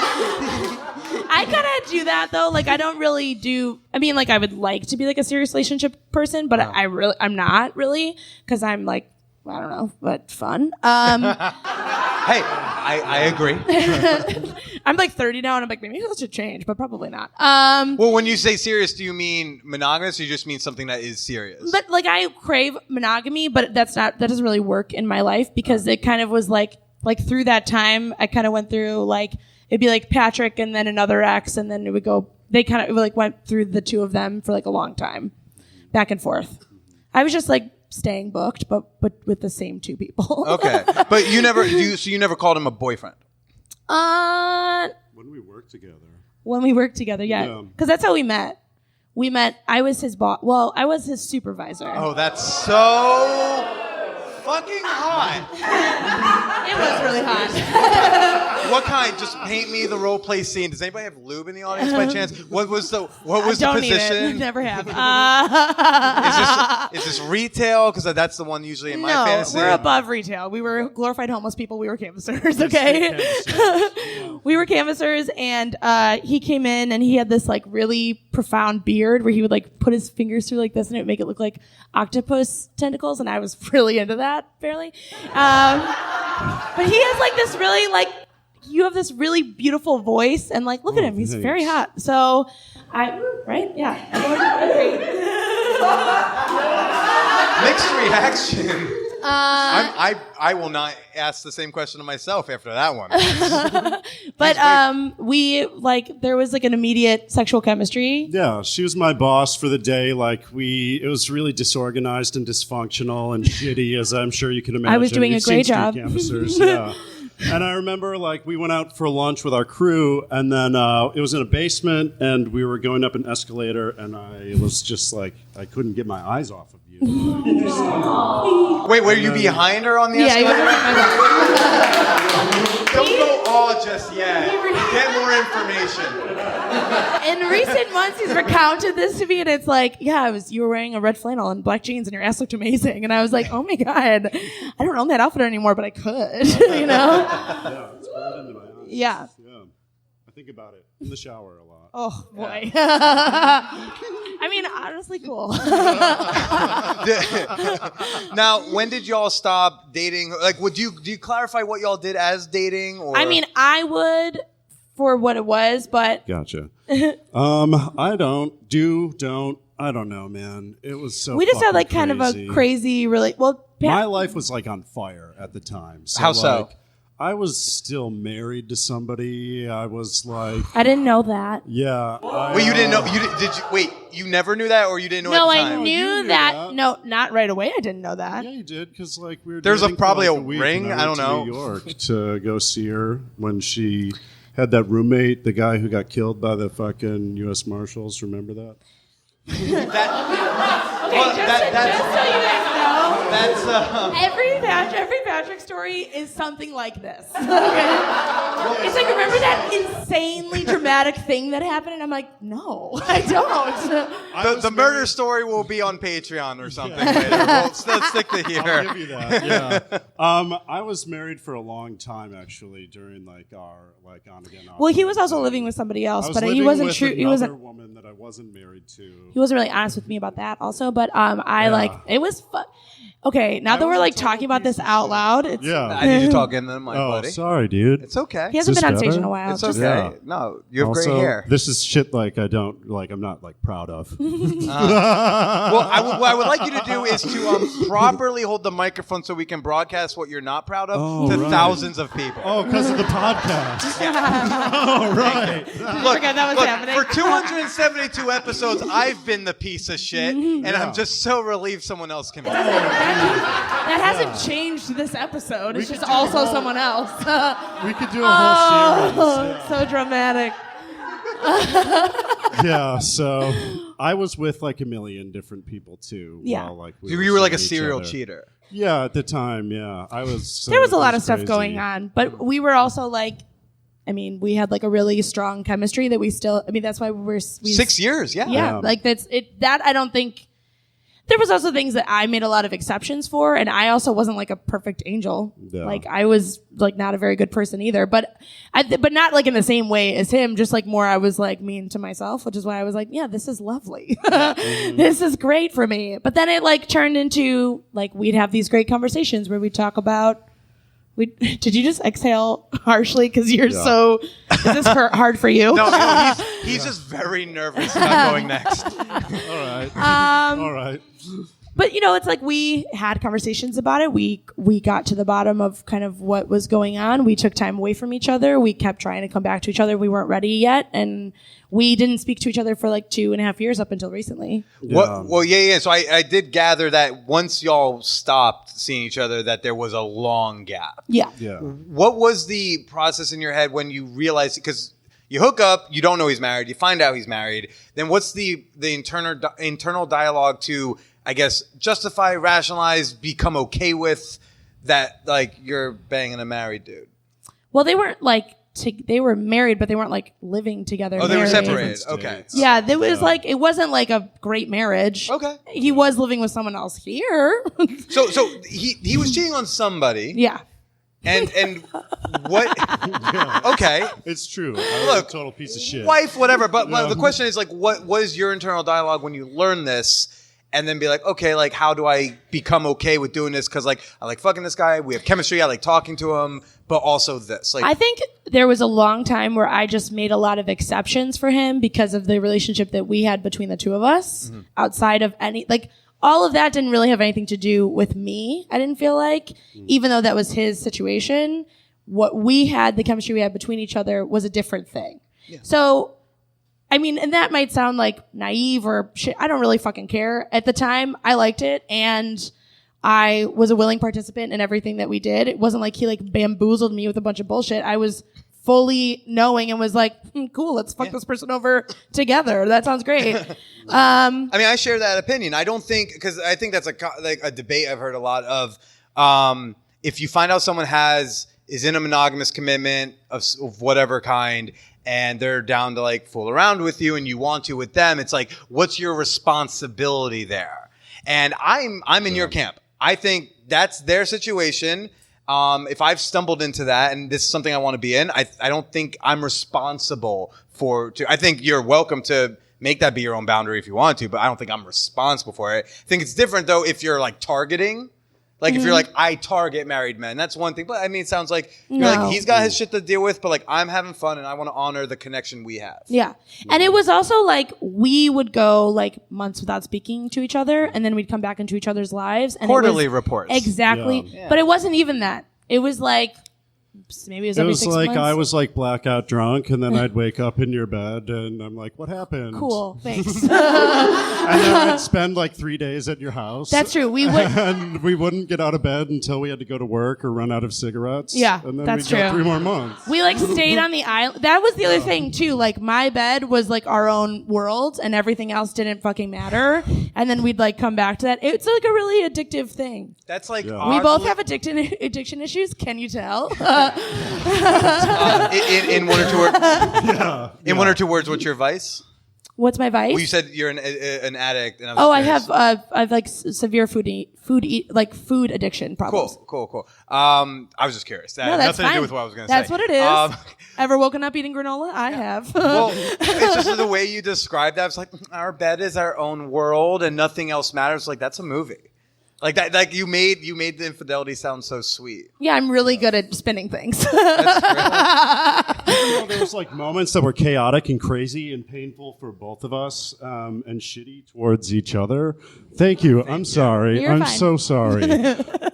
I kind of do that though. Like, I don't really do. I mean, like, I would like to be like a serious relationship person, but I'm not really, because I'm like, I don't know, but fun. Hey, I agree. I'm like 30 now, and I'm like, maybe that should change, but probably not. Well, when you say serious, do you mean monogamous, or you just mean something that is serious? But like, I crave monogamy, but that doesn't really work in my life, because it kind of was like through that time, I kind of went through like, it'd be like Patrick and then another ex, and then it would go. They kind of like went through the two of them for like a long time, back and forth. I was just like staying booked, but with the same two people. Okay, but you never called him a boyfriend. When we worked together. When we worked together, yeah, Yeah. because that's how we met. I was his boss. Well, I was his supervisor. Oh, that's so fucking hot. It was really hot. What kind? Just paint me the role play scene. Does anybody have lube in the audience by chance? What was the Don't need it. position? Never have. Is this retail? Because that's the one usually in my No, fantasy. we're above retail. We were glorified homeless people. We were canvassers, okay? We were canvassers, and he came in, and he had this like really profound beard where he would like put his fingers through like this, and it would make it look like octopus tentacles, and I was really into that, fairly. But he has like this really like, you have this really beautiful voice, and like, look at him, he's very hot. So, right? Yeah. Mixed reaction. I will not ask the same question to myself after that one. But we like, there was like an immediate sexual chemistry. Yeah, she was my boss for the day. Like it was really disorganized and dysfunctional and shitty, as I'm sure you can imagine. I was doing You've a great seen job. Street Canvassers, yeah. And I remember like we went out for lunch with our crew, and then it was in a basement, and we were going up an escalator, and I was just like, I couldn't get my eyes off of you. Wait, were you behind her on the Yeah, he was escalator? right. Don't go all just yet. Get more information. In recent months, he's recounted this to me, and it's like, yeah, you were wearing a red flannel and black jeans, and your ass looked amazing. And I was like, oh my god, I don't own that outfit anymore, but I could, you know? Yeah, it's burned into my eyes. Yeah. Yeah, I think about it in the shower a lot. Oh boy. I mean, honestly, cool. Now, when did y'all stop dating? Like, do you clarify what y'all did as dating? Or? I mean, I would for what it was, but Gotcha. I don't know, man. It was so. we just had fucking like kind of a crazy, really My life was like on fire at the time. How so? Like, I was still married to somebody. I was like, I didn't know that. yeah. Wait, you didn't know? Wait, you never knew that, or you didn't know No, at the I time? knew knew that. that. No, not right away. I didn't know that. Yeah, you did, because like we were. There's dating for, probably like, a week, ring, and I went don't know. to New York to go see her when she had that roommate, the guy who got killed by the fucking U.S. Marshals. Remember that? Okay, just so you guys know, That's every Patrick story is something like this. Okay? It's like, remember that insanely dramatic thing that happened? And I'm like, no, I don't. the murder story will be on Patreon or something later. Let's stick to here. I'll give you that. Yeah. I was married for a long time actually during our on again. Well, he was also living with somebody else, I was but he living wasn't with true. He another wasn't. woman that I wasn't married to. He wasn't really honest with me about that, also. But it was. Okay, now that we're like talking about this out loud, it's, I need you talking to my Oh, buddy. sorry, dude. It's okay. he hasn't Is been this on stage better? in a while. It's Just- okay. Yeah. No, you have Also, great hair. this is shit I'm not proud of. Well, what I would like you to do is to properly hold the microphone so we can broadcast what you're not proud of to right. thousands of people. Oh, because of the podcast. Oh, right. Look, forget that was happening. for 272 episodes, I've been the piece of shit, and I'm just so relieved someone else can be. That hasn't changed this episode. It's We just could do also a whole- someone else. We could do a whole series. Oh, so dramatic. Yeah, so I was with like a million different people too. Yeah. While, we So were you were like a seeing each serial other. cheater. Yeah, at the time, yeah. I was. There was a lot it of stuff crazy. going on, but we were also like, I mean, we had like a really strong chemistry that we still. I mean, that's why we 6 years, yeah. Yeah, like that's it. That I don't think. There was also things that I made a lot of exceptions for, and I also wasn't like a perfect angel. Yeah. Like I was like not a very good person either, but but not like in the same way as him. Just like more, I was like mean to myself, which is why I was like, yeah, this is lovely. This is great for me. But then it like turned into like we'd have these great conversations where we'd talk about. Did you just exhale harshly because you're so? Is this hard for you? No, he's just very nervous about going next. All right. All right. But it's like we had conversations about it. We got to the bottom of kind of what was going on. We took time away from each other. We kept trying to come back to each other. We weren't ready yet, and we didn't speak to each other for like 2.5 years up until recently. Well, yeah. So I did gather that once y'all stopped seeing each other, that there was a long gap. Yeah. Yeah. What was the process in your head when you realized, because you hook up, you don't know he's married, you find out he's married, then what's the internal dialogue to, I guess, justify, rationalize, become okay with that, like, you're banging a married dude? Well, they weren't like they were married, but they weren't like living together. Oh, they were married. separated. Okay. Yeah, there was like it wasn't like a great marriage. Okay. He was living with someone else here. So he was cheating on somebody. Yeah. And what? Okay. It's true. I was Look, a total piece of shit. Wife, whatever. But the question is, like, what was your internal dialogue when you learned this? And then be like, okay, like, how do I become okay with doing this? Because, like, I like fucking this guy. We have chemistry. I like talking to him. But also this. Like, I think there was a long time where I just made a lot of exceptions for him because of the relationship that we had between the two of us. Mm-hmm. Outside of all of that didn't really have anything to do with me. I didn't feel like, even though that was his situation, what we had, the chemistry we had between each other was a different thing. Yeah. So, I mean, and that might sound like naive or shit. I don't really fucking care. At the time, I liked it, and I was a willing participant in everything that we did. It wasn't like he like bamboozled me with a bunch of bullshit. I was fully knowing and was like, cool, let's fuck this person over together. That sounds great. I mean, I share that opinion. I don't think, because I think that's a debate I've heard a lot of. If you find out someone is in a monogamous commitment of whatever kind, and they're down to like fool around with you and you want to with them, it's like, what's your responsibility there? And I'm in your camp. I think that's their situation. If I've stumbled into that and this is something I want to be in, I don't think I'm responsible I think you're welcome to make that be your own boundary if you want to, but I don't think I'm responsible for it. I think it's different though if you're like targeting. Like, if you're like, I target married men, that's one thing. But, I mean, it sounds like you're like, he's got his shit to deal with, but, like, I'm having fun and I want to honor the connection we have. Yeah. And it was also like we would go like months without speaking to each other, and then we'd come back into each other's lives. And Quarterly reports. Exactly. Yeah. But it wasn't even that. It was like maybe it was It every was 6 like months. I was like blackout drunk, and then I'd wake up in your bed, and I'm like, "What happened?" Cool, thanks. And then I'd spend like 3 days at your house. That's true. We would. And we wouldn't get out of bed until we had to go to work or run out of cigarettes. Yeah, and then that's we'd go true. 3 more months. We like stayed on the island. That was the other thing too. Like my bed was like our own world, and everything else didn't fucking matter. And then we'd like come back to that. It's like a really addictive thing. That's like We oddly- both have addiction issues. Can you tell? in 1 or 2 words. In 1 or 2 words, what's your vice? What's my vice? Well, you said you're an addict. And I curious. have I've like severe food addiction problems. Cool. I was just curious. That No, had that's nothing to do fine. with what I was going to say. That's what it is. Ever woken up eating granola? I have. Well, it's just the way you described that. It's like our bed is our own world, and nothing else matters. Like that's a movie. Like that. Like you made the infidelity sound so sweet. Yeah, I'm really good at spinning things. That's great. You know, there was like moments that were chaotic and crazy and painful for both of us, and shitty towards each other. Thank you. I'm sorry. You're I'm fine. so sorry.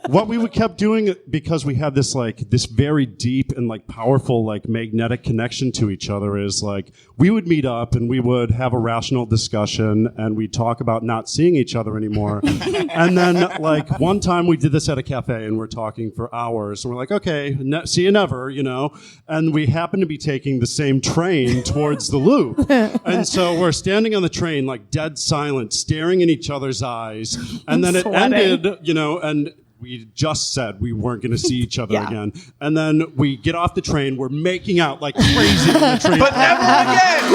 What we kept doing, because we had this like this very deep and like powerful like magnetic connection to each other, is like we would meet up and we would have a rational discussion and we'd talk about not seeing each other anymore. And then like one time we did this at a cafe and we're talking for hours and we're like, okay, see you never, you know. And we happened to be taking the same train towards the loop. And so we're standing on the train like dead silent, staring in each other's eyes. And then it sweating. ended, you know, and we just said we weren't going to see each other Yeah. again. And then we get off the train, we're making out like crazy on the train. But never again.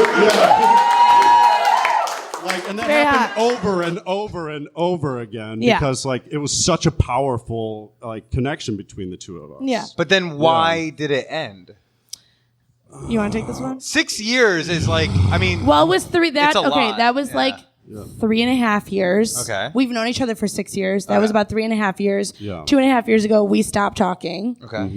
Like, and that Very happened over and over and over again Yeah. because like it was such a powerful like connection between the two of us. Yeah. But then why did it end? You want to take this one? 6 years is like. I mean. Well, it was three. That It's a okay? lot. That was Yeah. like 3.5 years. Okay. We've known each other for 6 years. That was about 3.5 years. Yeah. 2.5 years ago, we stopped talking. Okay.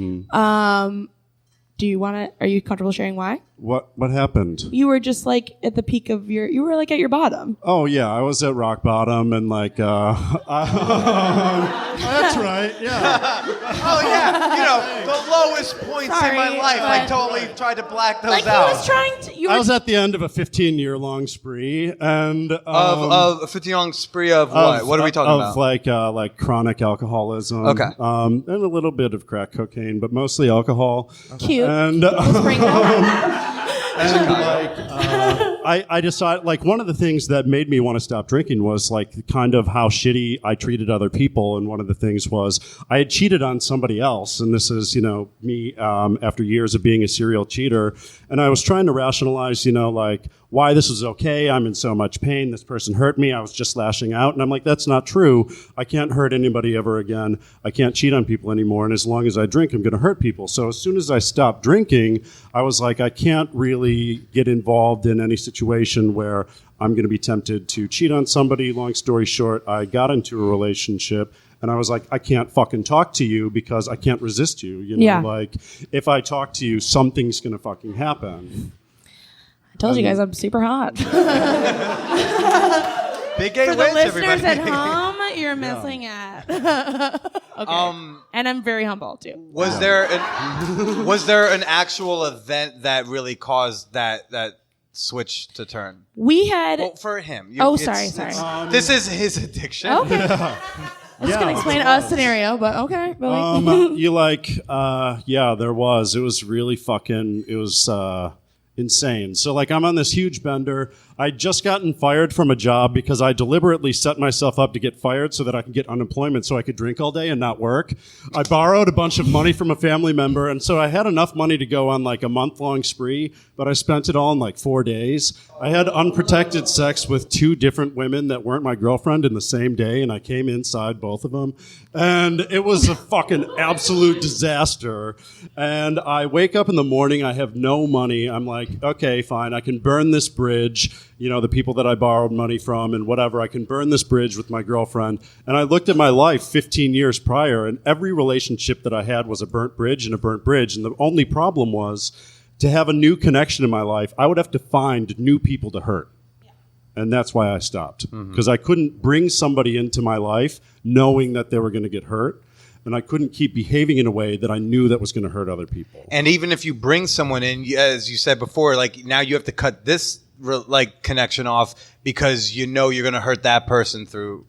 Do you want to? Are you comfortable sharing why? What happened? You were just like at the peak of your. You were like at your bottom. Oh yeah, I was at rock bottom and like that's right. Yeah. Oh yeah, you know the lowest points in my Sorry, life. I but- totally tried to black those Like out. he was trying to. You were I was at the end of a 15-year-long spree and of a 50-year spree of what? What are we talking of about? like chronic alcoholism. Okay. And a little bit of crack cocaine, but mostly alcohol. cute. And Spring I decided, like, one of the things that made me want to stop drinking was, like, kind of how shitty I treated other people. And one of the things was I had cheated on somebody else. And this is, you know, me after years of being a serial cheater. And I was trying to rationalize, you know, like, why this was okay. I'm in so much pain. This person hurt me. I was just lashing out. And I'm like, that's not true. I can't hurt anybody ever again. I can't cheat on people anymore. And as long as I drink, I'm going to hurt people. So as soon as I stopped drinking, I was like, I can't really get involved in any situation where I'm going to be tempted to cheat on somebody. Long story short, I got into a relationship. And I was like, I can't fucking talk to you because I can't resist you. You know, Yeah. like if I talk to you, something's going to fucking happen. I told you guys I'm super hot. Big gay For the wins, listeners everybody. at home, you're missing it. Okay. And I'm very humble too. Was there an actual event that really caused that switch to turn? We had. Well, for him. Oh, sorry. This is his addiction. Okay. I was gonna explain a scenario, but okay. Really. You like, yeah, there was. It was really fucking, it was insane. So, like, I'm on this huge bender. I'd just gotten fired from a job because I deliberately set myself up to get fired so that I could get unemployment so I could drink all day and not work. I borrowed a bunch of money from a family member, and so I had enough money to go on like a month-long spree, but I spent it all in like 4 days. I had unprotected sex with 2 different women that weren't my girlfriend in the same day, and I came inside both of them. And it was a fucking absolute disaster. And I wake up in the morning, I have no money. I'm like, okay, fine, I can burn this bridge. You know, the people that I borrowed money from and whatever, I can burn this bridge with my girlfriend. And I looked at my life 15 years prior, and every relationship that I had was a burnt bridge and a burnt bridge. And the only problem was to have a new connection in my life, I would have to find new people to hurt. And that's why I stopped. Because I couldn't bring somebody into my life knowing that they were going to get hurt. and I couldn't keep behaving in a way that I knew that was going to hurt other people. And even if you bring someone in, as you said before, like now you have to cut this like connection off because you know you're going to hurt that person through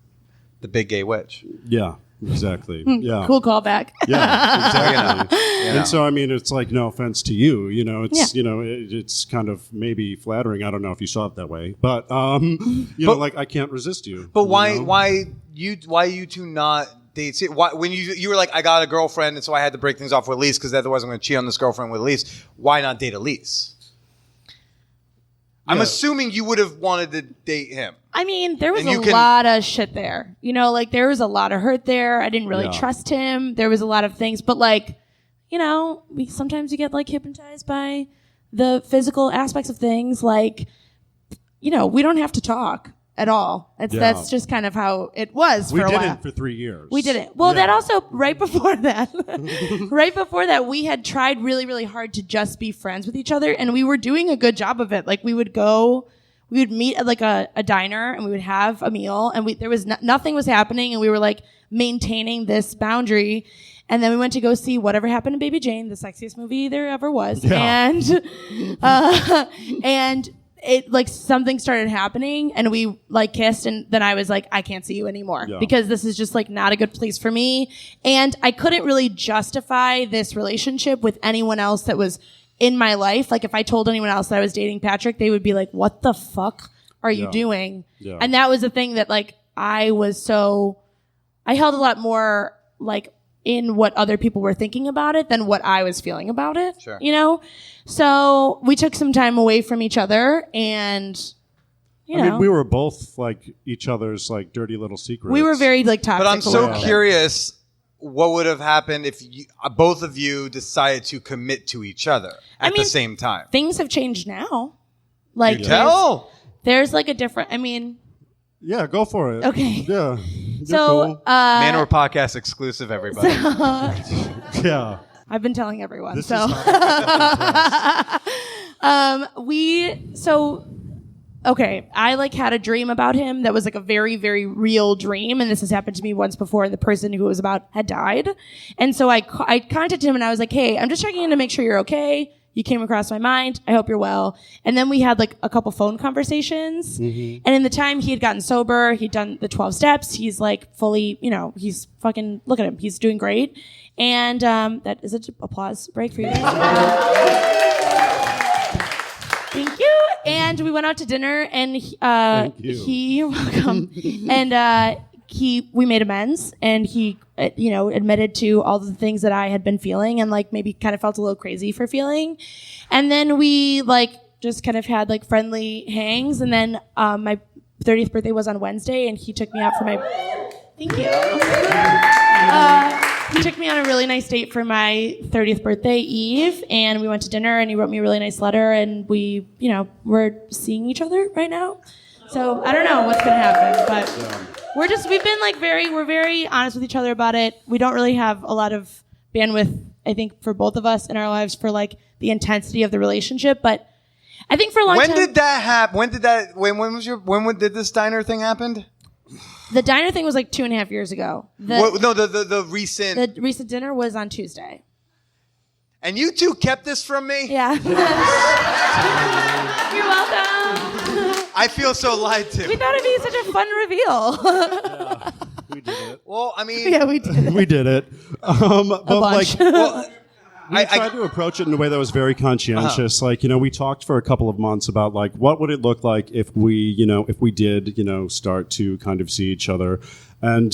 the big gay witch. Yeah, exactly. Yeah. Cool callback. Yeah, exactly. You know. And so, I mean, it's like, no offense to you, it's, it's kind of maybe flattering. I don't know if you saw it that way, but, like I can't resist you. But you know? why you two not date? See, why, when you were like, I got a girlfriend, and so I had to break things off with Elise because otherwise I'm going to cheat on this girlfriend with Elise. Why not date Elise? I'm assuming you would have wanted to date him. I mean, there was And a you can- lot of shit there. Like there was a lot of hurt there. I didn't really trust him. There was a lot of things, but like, sometimes you get like hypnotized by the physical aspects of things. Like, we don't have to talk at all. That's just kind of how it was for We a while. didn't for 3 years. We didn't. Well, that also right before that, we had tried really, really hard to just be friends with each other, and we were doing a good job of it. Like we would meet at like a diner, and we would have a meal, and there was nothing was happening, and we were like maintaining this boundary. And then we went to go see Whatever Happened to Baby Jane, the sexiest movie there ever was, and it like something started happening and we like kissed, and then I was like, I can't see you anymore because this is just like not a good place for me. And I couldn't really justify this relationship with anyone else that was in my life. Like if I told anyone else that I was dating Patrick, they would be like, what the fuck are you doing? Yeah. And that was the thing that like I held a lot more like in what other people were thinking about it than what I was feeling about it. Sure. So we took some time away from each other, and I mean, we were both like each other's like dirty little secrets. we were very like toxic. But I'm so about it. curious, what would have happened if both of you decided to commit to each other at the same time? Things have changed now. Like You tell. there's like a different. I mean, Yeah, go for it. Okay. Yeah. You're so cool. Man or Podcast exclusive, everybody. Yeah. I've been telling everyone. This so is okay, I like had a dream about him that was like a very, very real dream, and this has happened to me once before. The person who it was about had died, and so I contacted him and I was like, hey, I'm just checking in to make sure you're okay. You came across my mind. I hope you're well. And then we had like a couple phone conversations. Mm-hmm. And in the time he had gotten sober, he'd done the 12 steps. He's like fully, he's fucking, look at him. He's doing great. And that is an applause break for you guys. Thank you. And we went out to dinner, and Thank you. you're welcome. And we made amends, and he admitted to all the things that I had been feeling and like maybe kind of felt a little crazy for feeling. And then we like just kind of had like friendly hangs, and then my 30th birthday was on Wednesday, and he took me out for my thank you. He took me on a really nice date for my 30th birthday eve, and we went to dinner, and he wrote me a really nice letter, and we, we're seeing each other right now. So I don't know what's gonna happen, but we've been like we're very honest with each other about it. We don't really have a lot of bandwidth, I think, for both of us in our lives for like the intensity of the relationship, but I think for a long time. When did that happen? When did this diner thing happen? The diner thing was like 2.5 years ago. The recent. The recent dinner was on Tuesday. And you two kept this from me? Yeah. You're welcome. I feel so lied to. We thought it'd be such a fun reveal. We did it. Well, I mean. Yeah, we did. We did it. But bunch. Well, we tried to approach it in a way that was very conscientious. Like, we talked for a couple of months about like what would it look like if we did, start to kind of see each other, and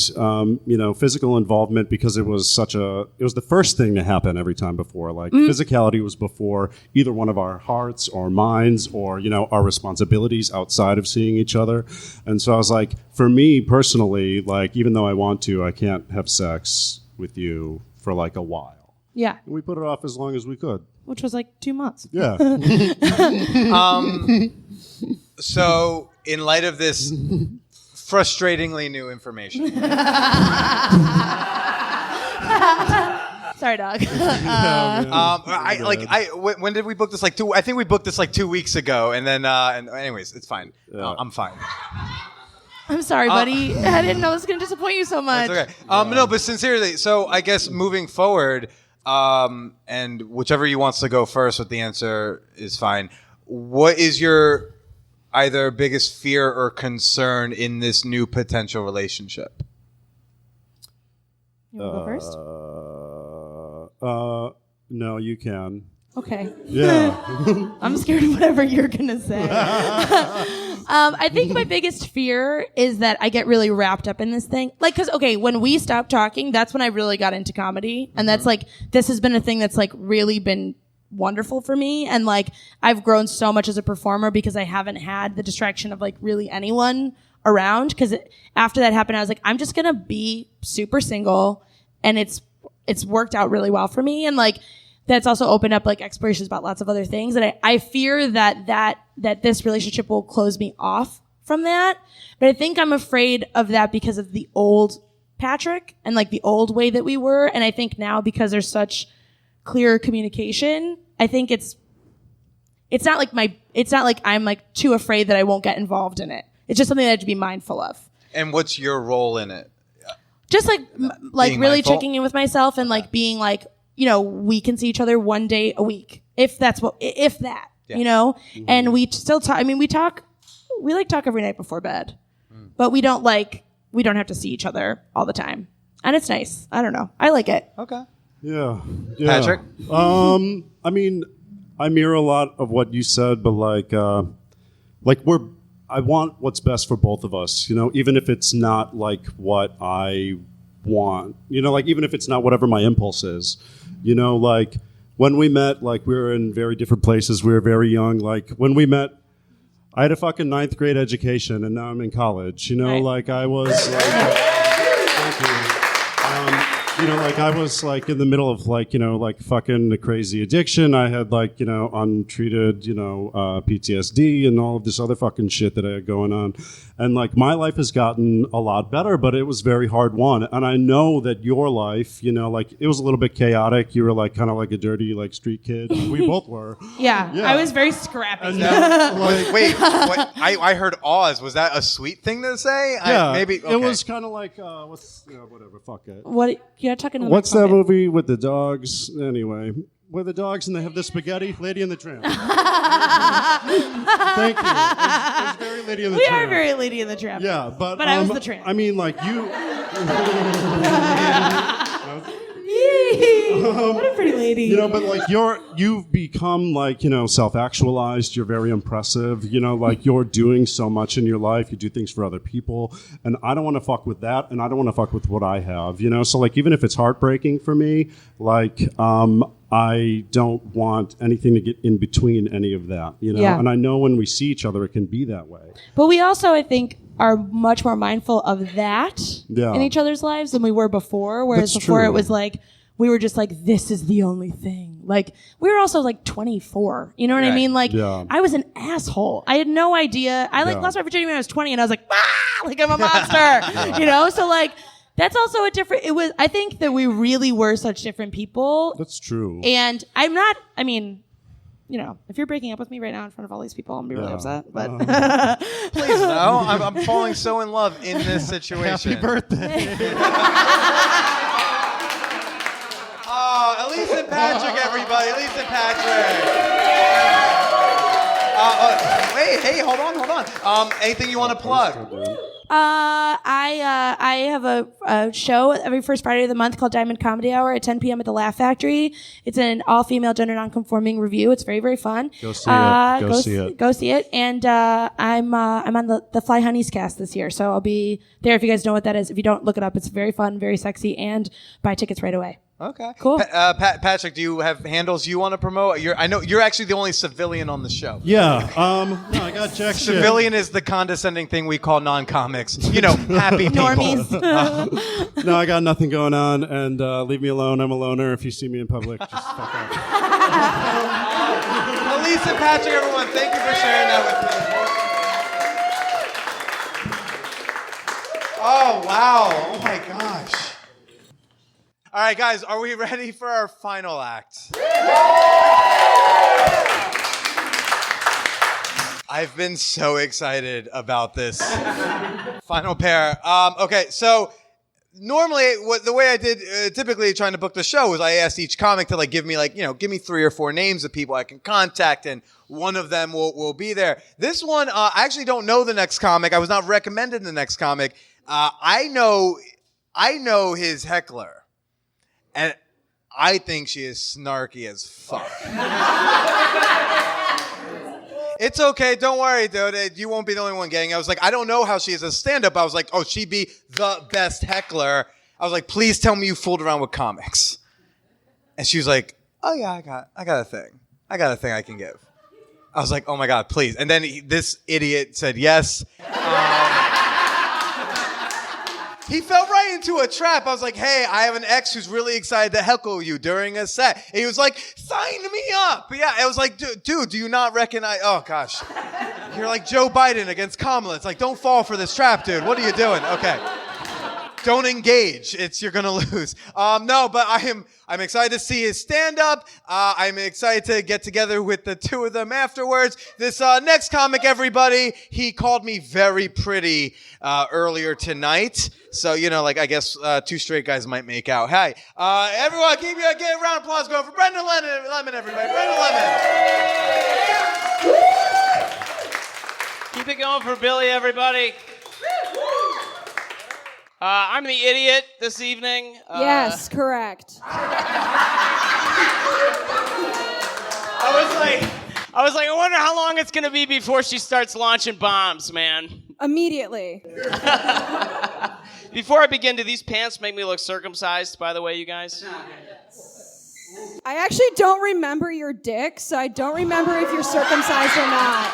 physical involvement, because it was the first thing to happen every time before. Like physicality was before either one of our hearts or minds or our responsibilities outside of seeing each other. And so I was like, for me personally, like even though I want to, I can't have sex with you for like a while. Yeah. And we put it off as long as we could. Which was like 2 months. Yeah. So, in light of this frustratingly new information, Sorry, dog. when did we book this? I think we booked this like 2 weeks ago, and then, and anyways, it's fine. Yeah. I'm fine. I'm sorry, buddy. I didn't know this was going to disappoint you so much. That's okay. No, but sincerely, so I guess moving forward, and whichever you wants to go first with the answer is fine. What is your either biggest fear or concern in this new potential relationship? You want to go first? No, you can. Okay. Yeah. I'm scared of whatever you're going to say. I think my biggest fear is that I get really wrapped up in this thing. Like, cause, okay, when we stopped talking, that's when I really got into comedy. And that's like, this has been a thing that's like really been wonderful for me. And like, I've grown so much as a performer because I haven't had the distraction of like really anyone around. Cause after that happened, I was like, I'm just gonna be super single. And it's worked out really well for me. And like, that's also opened up like explorations about lots of other things. And I fear that this relationship will close me off from that. But I think I'm afraid of that because of the old Patrick and like the old way that we were. And I think now because there's such clear communication, I think it's not like I'm like too afraid that I won't get involved in it. It's just something that I have to be mindful of. And what's your role in it? Just like Being really mindful? checking in with myself and like being like, you know, we can see each other one day a week. If that, you know, and we still talk. I mean, we talk every night before bed, but we don't have to see each other all the time. And it's nice. I don't know. I like it. Okay. Yeah. Patrick? I mean, I mirror a lot of what you said, but I want what's best for both of us, you know, even if it's not like what I want, you know, like even if it's not whatever my impulse is, you know, like when we met, like we were in very different places. We were very young. Like when we met, I had a fucking 9th grade education and now I'm in college, you know, Right. like I was like, thank you. You know, like I was like in the middle of like, you know, like fucking a crazy addiction. I had like, you know, untreated, you know, PTSD and all of this other fucking shit that I had going on. And like my life has gotten a lot better, but it was very hard won. And I know that your life, you know, like it was a little bit chaotic. You were like kind of like a dirty like street kid. We both were. Yeah. Yeah. I was very scrappy. And now, like, Wait, what? I heard Oz. Was that a sweet thing to say? yeah, Maybe. Okay. it was kind of like whatever. Fuck it. What? You gotta tuck in the What's that microphone. movie with the dogs? Anyway, with the dogs and they have the spaghetti, Lady and the Tramp. Thank you. It's very Lady and the We Tramp. are very Lady in the Tramp. Yeah, but I was the tramp. I mean, like you. What a pretty lady. You know, but like you've become like, you know, self-actualized. You're very impressive. You know, like you're doing so much in your life. You do things for other people, and I don't want to fuck with that, and I don't want to fuck with what I have. You know, so like even if it's heartbreaking for me, like I don't want anything to get in between any of that. You know, Yeah. and I know when we see each other, it can be that way. But we also, I think, are much more mindful of that Yeah. in each other's lives than we were before. Whereas That's before true. it was like, we were just like, this is the only thing. Like, we were also like 24. You know what I Right. mean? Like, Yeah. I was an asshole. I had no idea. I like Yeah. lost my virginity when I was 20 and I was like, like I'm a monster. You know? So like, that's also I think that we really were such different people. That's true. And you know, if you're breaking up with me right now in front of all these people, I'm gonna be really upset. But Please, no. I'm falling so in love in this situation. Happy birthday. Oh, Elise and Patrick, everybody. Elise and Patrick. Wait, hey, hold on. Anything you want to plug? I have a show every first Friday of the month called Diamond Comedy Hour at 10 p.m. at the Laugh Factory. It's an all-female gender nonconforming review. It's very, very fun. Go see it. Go see it. Go see it. And I'm on the Fly Honeys cast this year, so I'll be there if you guys know what that is. If you don't, look it up. It's very fun, very sexy, and buy tickets right away. Okay. Cool. Patrick, do you have handles you want to promote? I know you're actually the only civilian on the show. Yeah. No, I got jack shit. Civilian is the condescending thing we call non-comics. You know, happy people. Normies. No, I got nothing going on, and leave me alone. I'm a loner. If you see me in public, just fuck off. Elise and Patrick, everyone, thank you for sharing that with me. Oh, wow. Oh, my gosh. All right, guys, are we ready for our final act? I I've been so excited about this final pair. Okay, so normally the way I did typically trying to book the show was I asked each comic to give me 3 or 4 names of people I can contact, and one of them will be there. This one, I actually don't know the next comic. I was not recommended the next comic. I know his heckler, and I think she is snarky as fuck. It's okay. Don't worry, dude. You won't be the only one getting it. I was like, I don't know how she is a stand-up. I was like, oh, she'd be the best heckler. I was like, please tell me you fooled around with comics. And she was like, oh, yeah, I got a thing. I got a thing I can give. I was like, oh, my God, please. And then this idiot said yes. He fell right into a trap. I was like, hey, I have an ex who's really excited to heckle you during a set. And he was like, sign me up. But yeah, I was like, dude, do you not recognize? Oh, gosh. You're like Joe Biden against Kamala. It's like, don't fall for this trap, dude. What are you doing? Okay. Don't engage. You're going to lose. No, but I'm excited to see his stand-up. I'm excited to get together with the two of them afterwards. This next comic, everybody, he called me very pretty earlier tonight. So, I guess 2 straight guys might make out. Hey, everyone, get a round of applause going for Brendan Lemon, everybody. Brendan Lemon. Keep it going for Billy, everybody. I'm the idiot this evening. Yes, correct. I was like, I wonder how long it's gonna be before she starts launching bombs, man. Immediately. Before I begin, do these pants make me look circumcised, by the way, you guys? I actually don't remember your dick, so I don't remember if you're circumcised or not.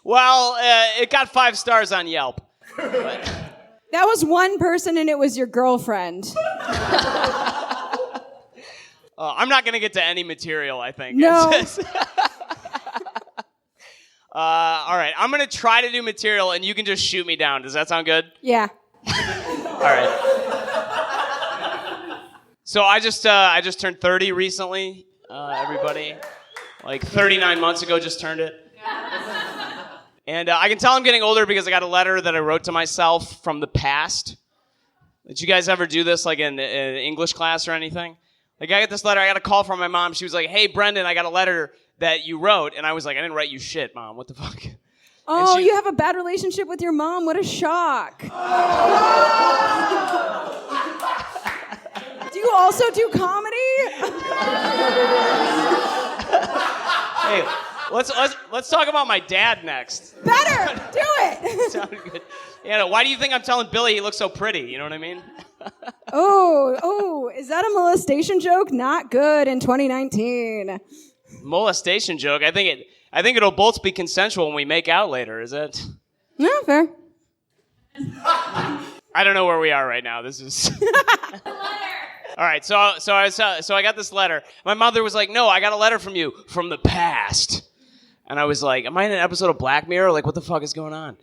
Well, it got 5 stars on Yelp. That was one person, and it was your girlfriend. I'm not going to get to any material, I think. No. All right, I'm going to try to do material, and you can just shoot me down. Does that sound good? Yeah. All right. So I just turned 30 recently, everybody. Like 39 months ago, just turned it. And I can tell I'm getting older because I got a letter that I wrote to myself from the past. Did you guys ever do this, like in English class or anything? Like, I got this letter, I got a call from my mom. She was like, hey, Brendan, I got a letter that you wrote. And I was like, I didn't write you shit, Mom. What the fuck? Oh, you have a bad relationship with your mom? What a shock. Do you also do comedy? Hey, let's talk about my dad next. Better! Do it! Sounded good. Yeah, why do you think I'm telling Billy he looks so pretty? You know what I mean? Oh, is that a molestation joke? Not good in 2019. Molestation joke? I think it'll both be consensual when we make out later, is it? No, fair. I don't know where we are right now. This is... All right, so I got this letter. My mother was like, no, I got a letter from you from the past. And I was like, am I in an episode of Black Mirror? Like, what the fuck is going on?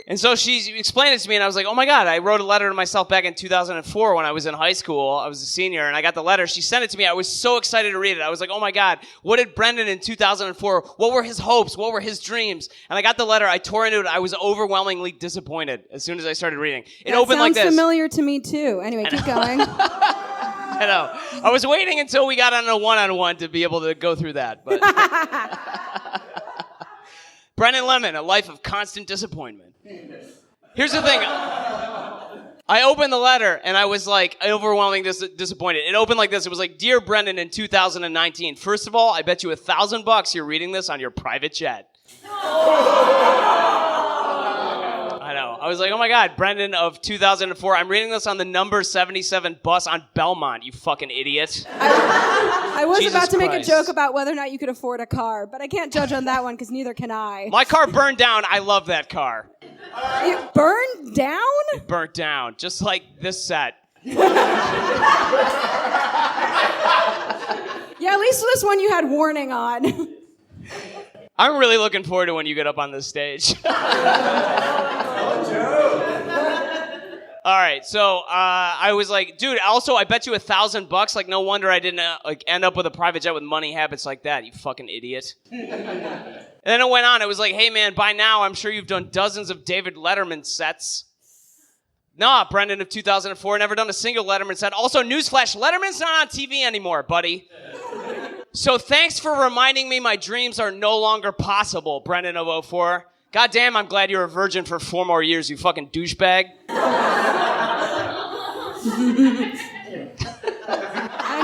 And so she explained it to me, and I was like, oh my God, I wrote a letter to myself back in 2004 when I was in high school. I was a senior, and I got the letter. She sent it to me. I was so excited to read it. I was like, oh my God, what did Brendan in 2004, what were his hopes? What were his dreams? And I got the letter. I tore into it. I was overwhelmingly disappointed as soon as I started reading. It opened like this. Sounds familiar to me, too. Anyway, keep going. I know. I was waiting until we got on a one-on-one to be able to go through that. But Brendan Lemon, a life of constant disappointment. Here's the thing. I opened the letter, and I was like overwhelmingly disappointed. It opened like this. It was like, Dear Brendan, in 2019, first of all, I bet you $1,000 you're reading this on your private jet. I know. I was like, oh my God, Brendan of 2004. I'm reading this on the number 77 bus on Belmont, you fucking idiot. I was Jesus about to make a Christ. joke about whether or not you could afford a car, but I can't judge on that one because neither can I. My car burned down. I love that car. It burned down? It burnt down, just like this set. Yeah, at least this one you had warning on. I'm really looking forward to when you get up on this stage. All right, so I was like, dude. Also, I bet you $1,000. Like, no wonder I didn't end up with a private jet with money habits like that. You fucking idiot. And then it went on. It was like, hey man, by now I'm sure you've done dozens of David Letterman sets. Nah, Brendan of 2004, never done a single Letterman set. Also, newsflash, Letterman's not on TV anymore, buddy. So thanks for reminding me my dreams are no longer possible, Brendan of 04. God damn, I'm glad you're a virgin for 4 more years, you fucking douchebag. I'm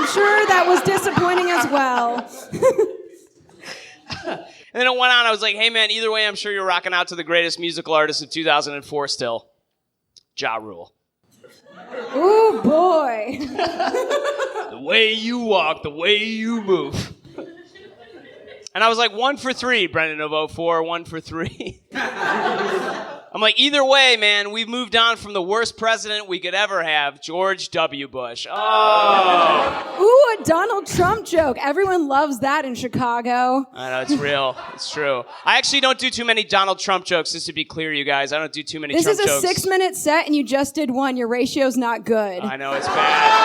sure that was disappointing as well. And then it went on. I was like, hey, man, either way, I'm sure you're rocking out to the greatest musical artist of 2004 still. Ja Rule. Ooh, boy. The way you walk, the way you move. And I was like, 1 for 3, Brendan of 04, 1 for 3. I'm like, either way, man, we've moved on from the worst president we could ever have, George W. Bush. Oh. Ooh, a Donald Trump joke. Everyone loves that in Chicago. I know, it's real. It's true. I actually don't do too many Donald Trump jokes, just to be clear, you guys. I don't do too many This Trump is a jokes. 6-minute set, and you just did one. Your ratio's not good. I know, it's bad.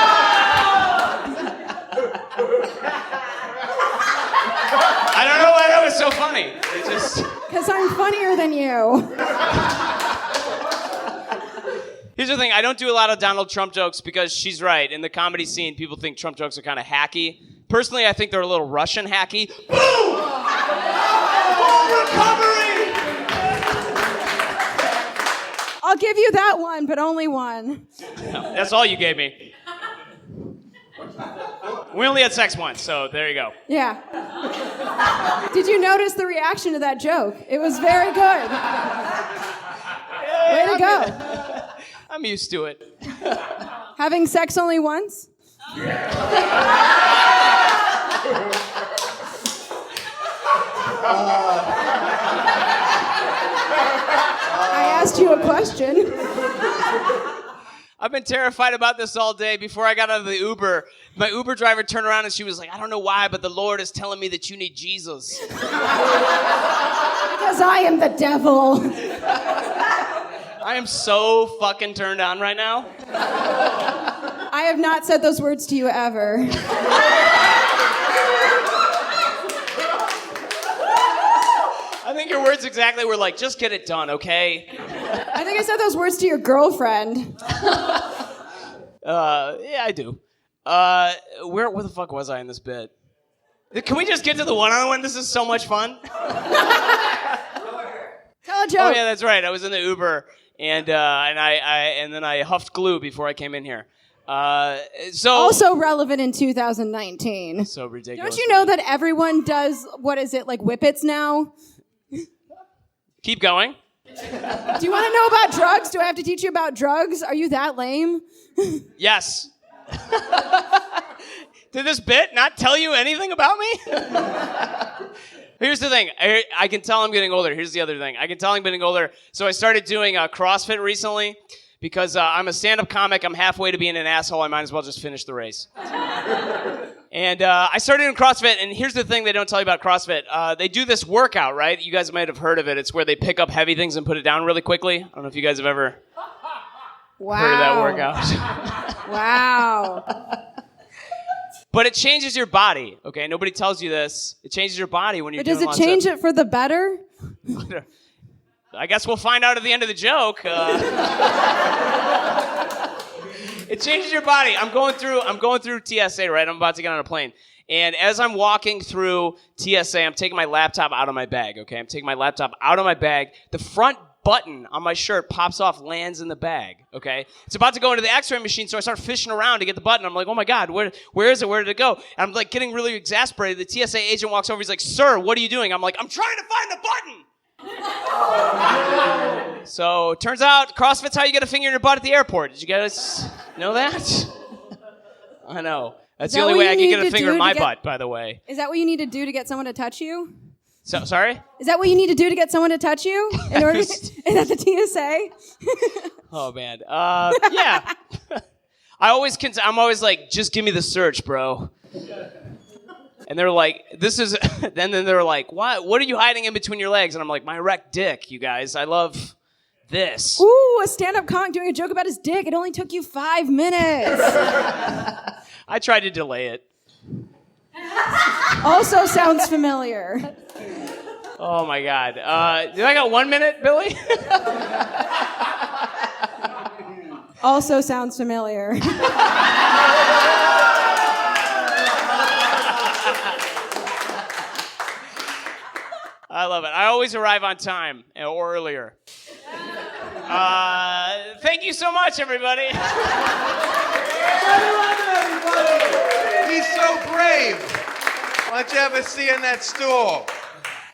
I don't know why that was so funny. It just... Because I'm funnier than you. Here's the thing. I don't do a lot of Donald Trump jokes because she's right. In the comedy scene, people think Trump jokes are kind of hacky. Personally, I think they're a little Russian hacky. Boom! Recovery! I'll give you that one, but only one. That's all you gave me. We only had sex once, so there you go. Yeah. Did you notice the reaction to that joke? It was very good. Way to go. I'm used to it. Having sex only once? I asked you a question. I've been terrified about this all day. Before I got out of the Uber, my Uber driver turned around and she was like, I don't know why, but the Lord is telling me that you need Jesus. Because I am the devil. I am so fucking turned on right now. I have not said those words to you ever. I think your words exactly were like, just get it done, okay? I think I said those words to your girlfriend. Yeah, I do. Where the fuck was I in this bit? Can we just get to the one-on-one? This is so much fun. Tell a joke. Oh yeah, that's right. I was in the Uber and then I huffed glue before I came in here. Also relevant in 2019. So ridiculous. Don't you know that everyone does, what is it, like whippets now? Keep going. Do you want to know about drugs? Do I have to teach you about drugs? Are you that lame? Yes. Did this bit not tell you anything about me? Here's the thing. I can tell I'm getting older. Here's the other thing. I can tell I'm getting older. So I started doing CrossFit recently because I'm a stand-up comic. I'm halfway to being an asshole. I might as well just finish the race. And I started in CrossFit, and here's the thing they don't tell you about CrossFit. They do this workout, right? You guys might have heard of it. It's where they pick up heavy things and put it down really quickly. I don't know if you guys have ever heard of that workout. Wow. But it changes your body, okay? Nobody tells you this. It changes your body when you're But does doing it change it for the better? I guess we'll find out at the end of the joke. It changes your body. I'm going through TSA, right? I'm about to get on a plane. And as I'm walking through TSA, I'm taking my laptop out of my bag, okay? I'm taking my laptop out of my bag. The front button on my shirt pops off, lands in the bag, okay? It's about to go into the x-ray machine, so I start fishing around to get the button. I'm like, oh my God, where is it? Where did it go? And I'm like getting really exasperated. The TSA agent walks over, he's like, sir, what are you doing? I'm like, I'm trying to find the button! So, turns out CrossFit's how you get a finger in your butt at the airport. Did you guys know that? I know. That's the only way I can get a finger in my butt, by the way. Is that what you need to do to get someone to touch you? So, sorry? Is that what you need to do to get someone to touch you? In order to, is that the TSA? Oh, man. Yeah. I'm always like, just give me the search, bro. And they're like, then they're like, what are you hiding in between your legs? And I'm like, my erect dick, you guys. I love this. Ooh, a stand-up comic doing a joke about his dick. It only took you 5 minutes. I tried to delay it. Also sounds familiar. Oh my God. Do I got 1 minute, Billy? Also sounds familiar. I love it. I always arrive on time or earlier. Thank you so much, everybody. He's so brave. Why don't you have a seat in that stool?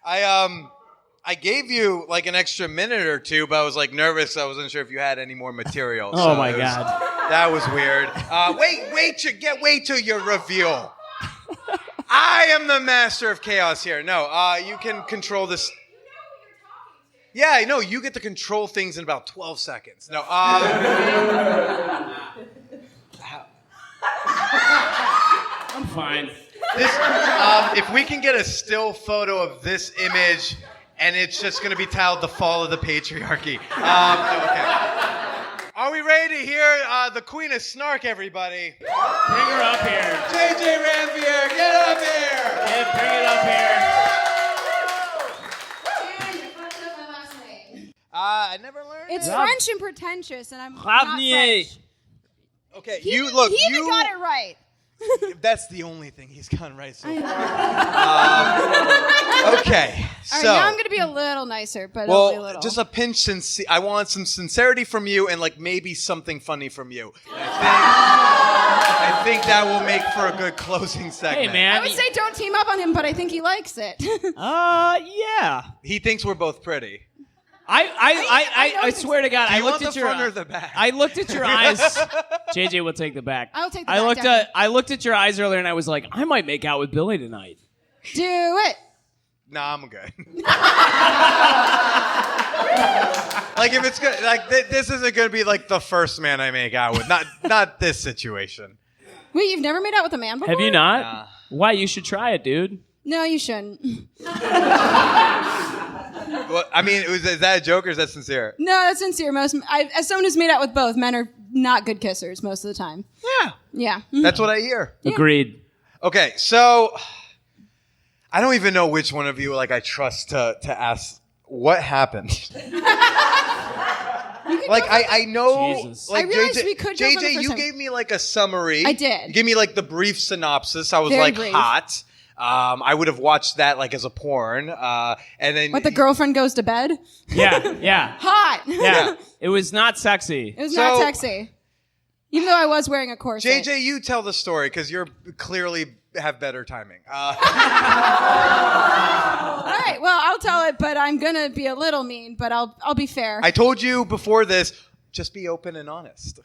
I gave you like an extra minute or two, but I was like nervous. I wasn't sure if you had any more material. Oh my God. That was weird. Wait till your reveal. I am the master of chaos here. No, you can control this. Yeah, I know. You get to control things in about 12 seconds. No. I'm fine. This, if we can get a still photo of this image, and it's just going to be titled "The Fall of the Patriarchy." Okay. Are we ready to hear the Queen of Snark, everybody? Bring her up here. JJ Ramvier, get up here! Yeah, bring it up here. I never learned It's it. French and pretentious, and I'm not Ravnier. French. Okay, He you even- look. He even you got it right. That's the only thing he's gotten right so far. Okay, All right, so now I'm gonna be a little nicer, but only a little. just a pinch. I want some sincerity from you, and like maybe something funny from you. I think that will make for a good closing segment. Hey, man. I would say don't team up on him, but I think he likes it. Yeah. He thinks we're both pretty. I swear to God, Do I you looked want at the your front or the back? I looked at your eyes. JJ will take the back. I'll take the back, definitely. I looked at your eyes earlier and I was like, I might make out with Billy tonight. Do it. Nah, I'm good. Like if it's good, like this isn't gonna be like the first man I make out with. Not this situation. Wait, you've never made out with a man before? Have you not? Nah. Why? You should try it, dude. No, you shouldn't. Well, I mean, is that a joke or is that sincere? No, that's sincere. As someone who's made out with both, men are not good kissers most of the time. Yeah, Yeah. that's what I hear. Agreed. Okay, so I don't even know which one of you like I trust to ask what happened. Like I know, Jesus. like I realized JJ, we could go for the JJ, first you time. gave me like a summary. I did. You gave me like the brief synopsis. I was Very like brief. hot. I would have watched that like as a porn. And then What, the girlfriend goes to bed? Yeah. Hot. Yeah. It was not sexy. It was not So- sexy. Even though I was wearing a corset. JJ, you tell the story because you're clearly have better timing. All right, well, I'll tell it, but I'm going to be a little mean, but I'll be fair. I told you before this, just be open and honest.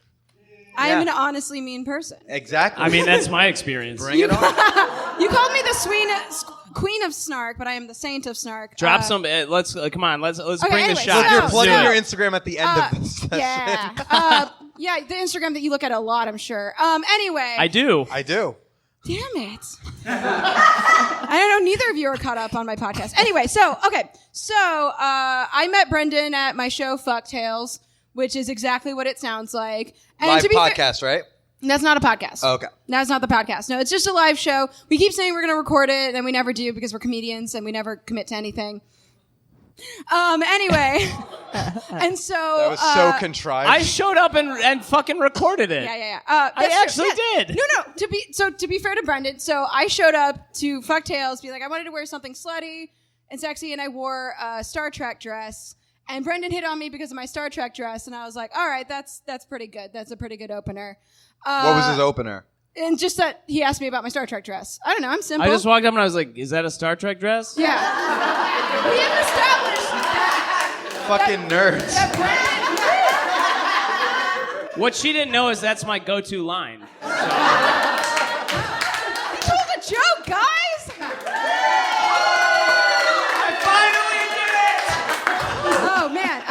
I am yeah. an honestly mean person. Exactly. I mean, that's my experience. Bring it on. You called me the queen of snark, but I am the saint of snark. Drop some. Let's come on. Let's Okay, bring anyway, the shot. so- You're plugging so- your Instagram at the end of this session. Yeah. Yeah, the Instagram that you look at a lot, I'm sure. Anyway. I do. I do. Damn it. I don't know, neither of you are caught up on my podcast. Anyway, so I met Brendan at my show Fucktails, which is exactly what it sounds like. And Live to be fair- podcast, right? that's not a podcast. Oh, okay. That's not the podcast. No, it's just a live show. We keep saying we're going to record it, and then we never do because we're comedians and we never commit to anything. Anyway. And so. That was so contrived. I showed up and fucking recorded it. Yeah. I That's true. actually did. No. To be fair to Brendan, so I showed up to Fucktails, be like, I wanted to wear something slutty and sexy, and I wore a Star Trek dress. And Brendan hit on me because of my Star Trek dress, and I was like, all right, that's pretty good. That's a pretty good opener. What was his opener? And just that he asked me about my Star Trek dress. I don't know. I'm simple. I just walked up and I was like, "Is that a Star Trek dress?" Yeah. We have established Fucking nerds. that Brendan. What she didn't know is that's my go-to line. You told a joke, guys. Oh man.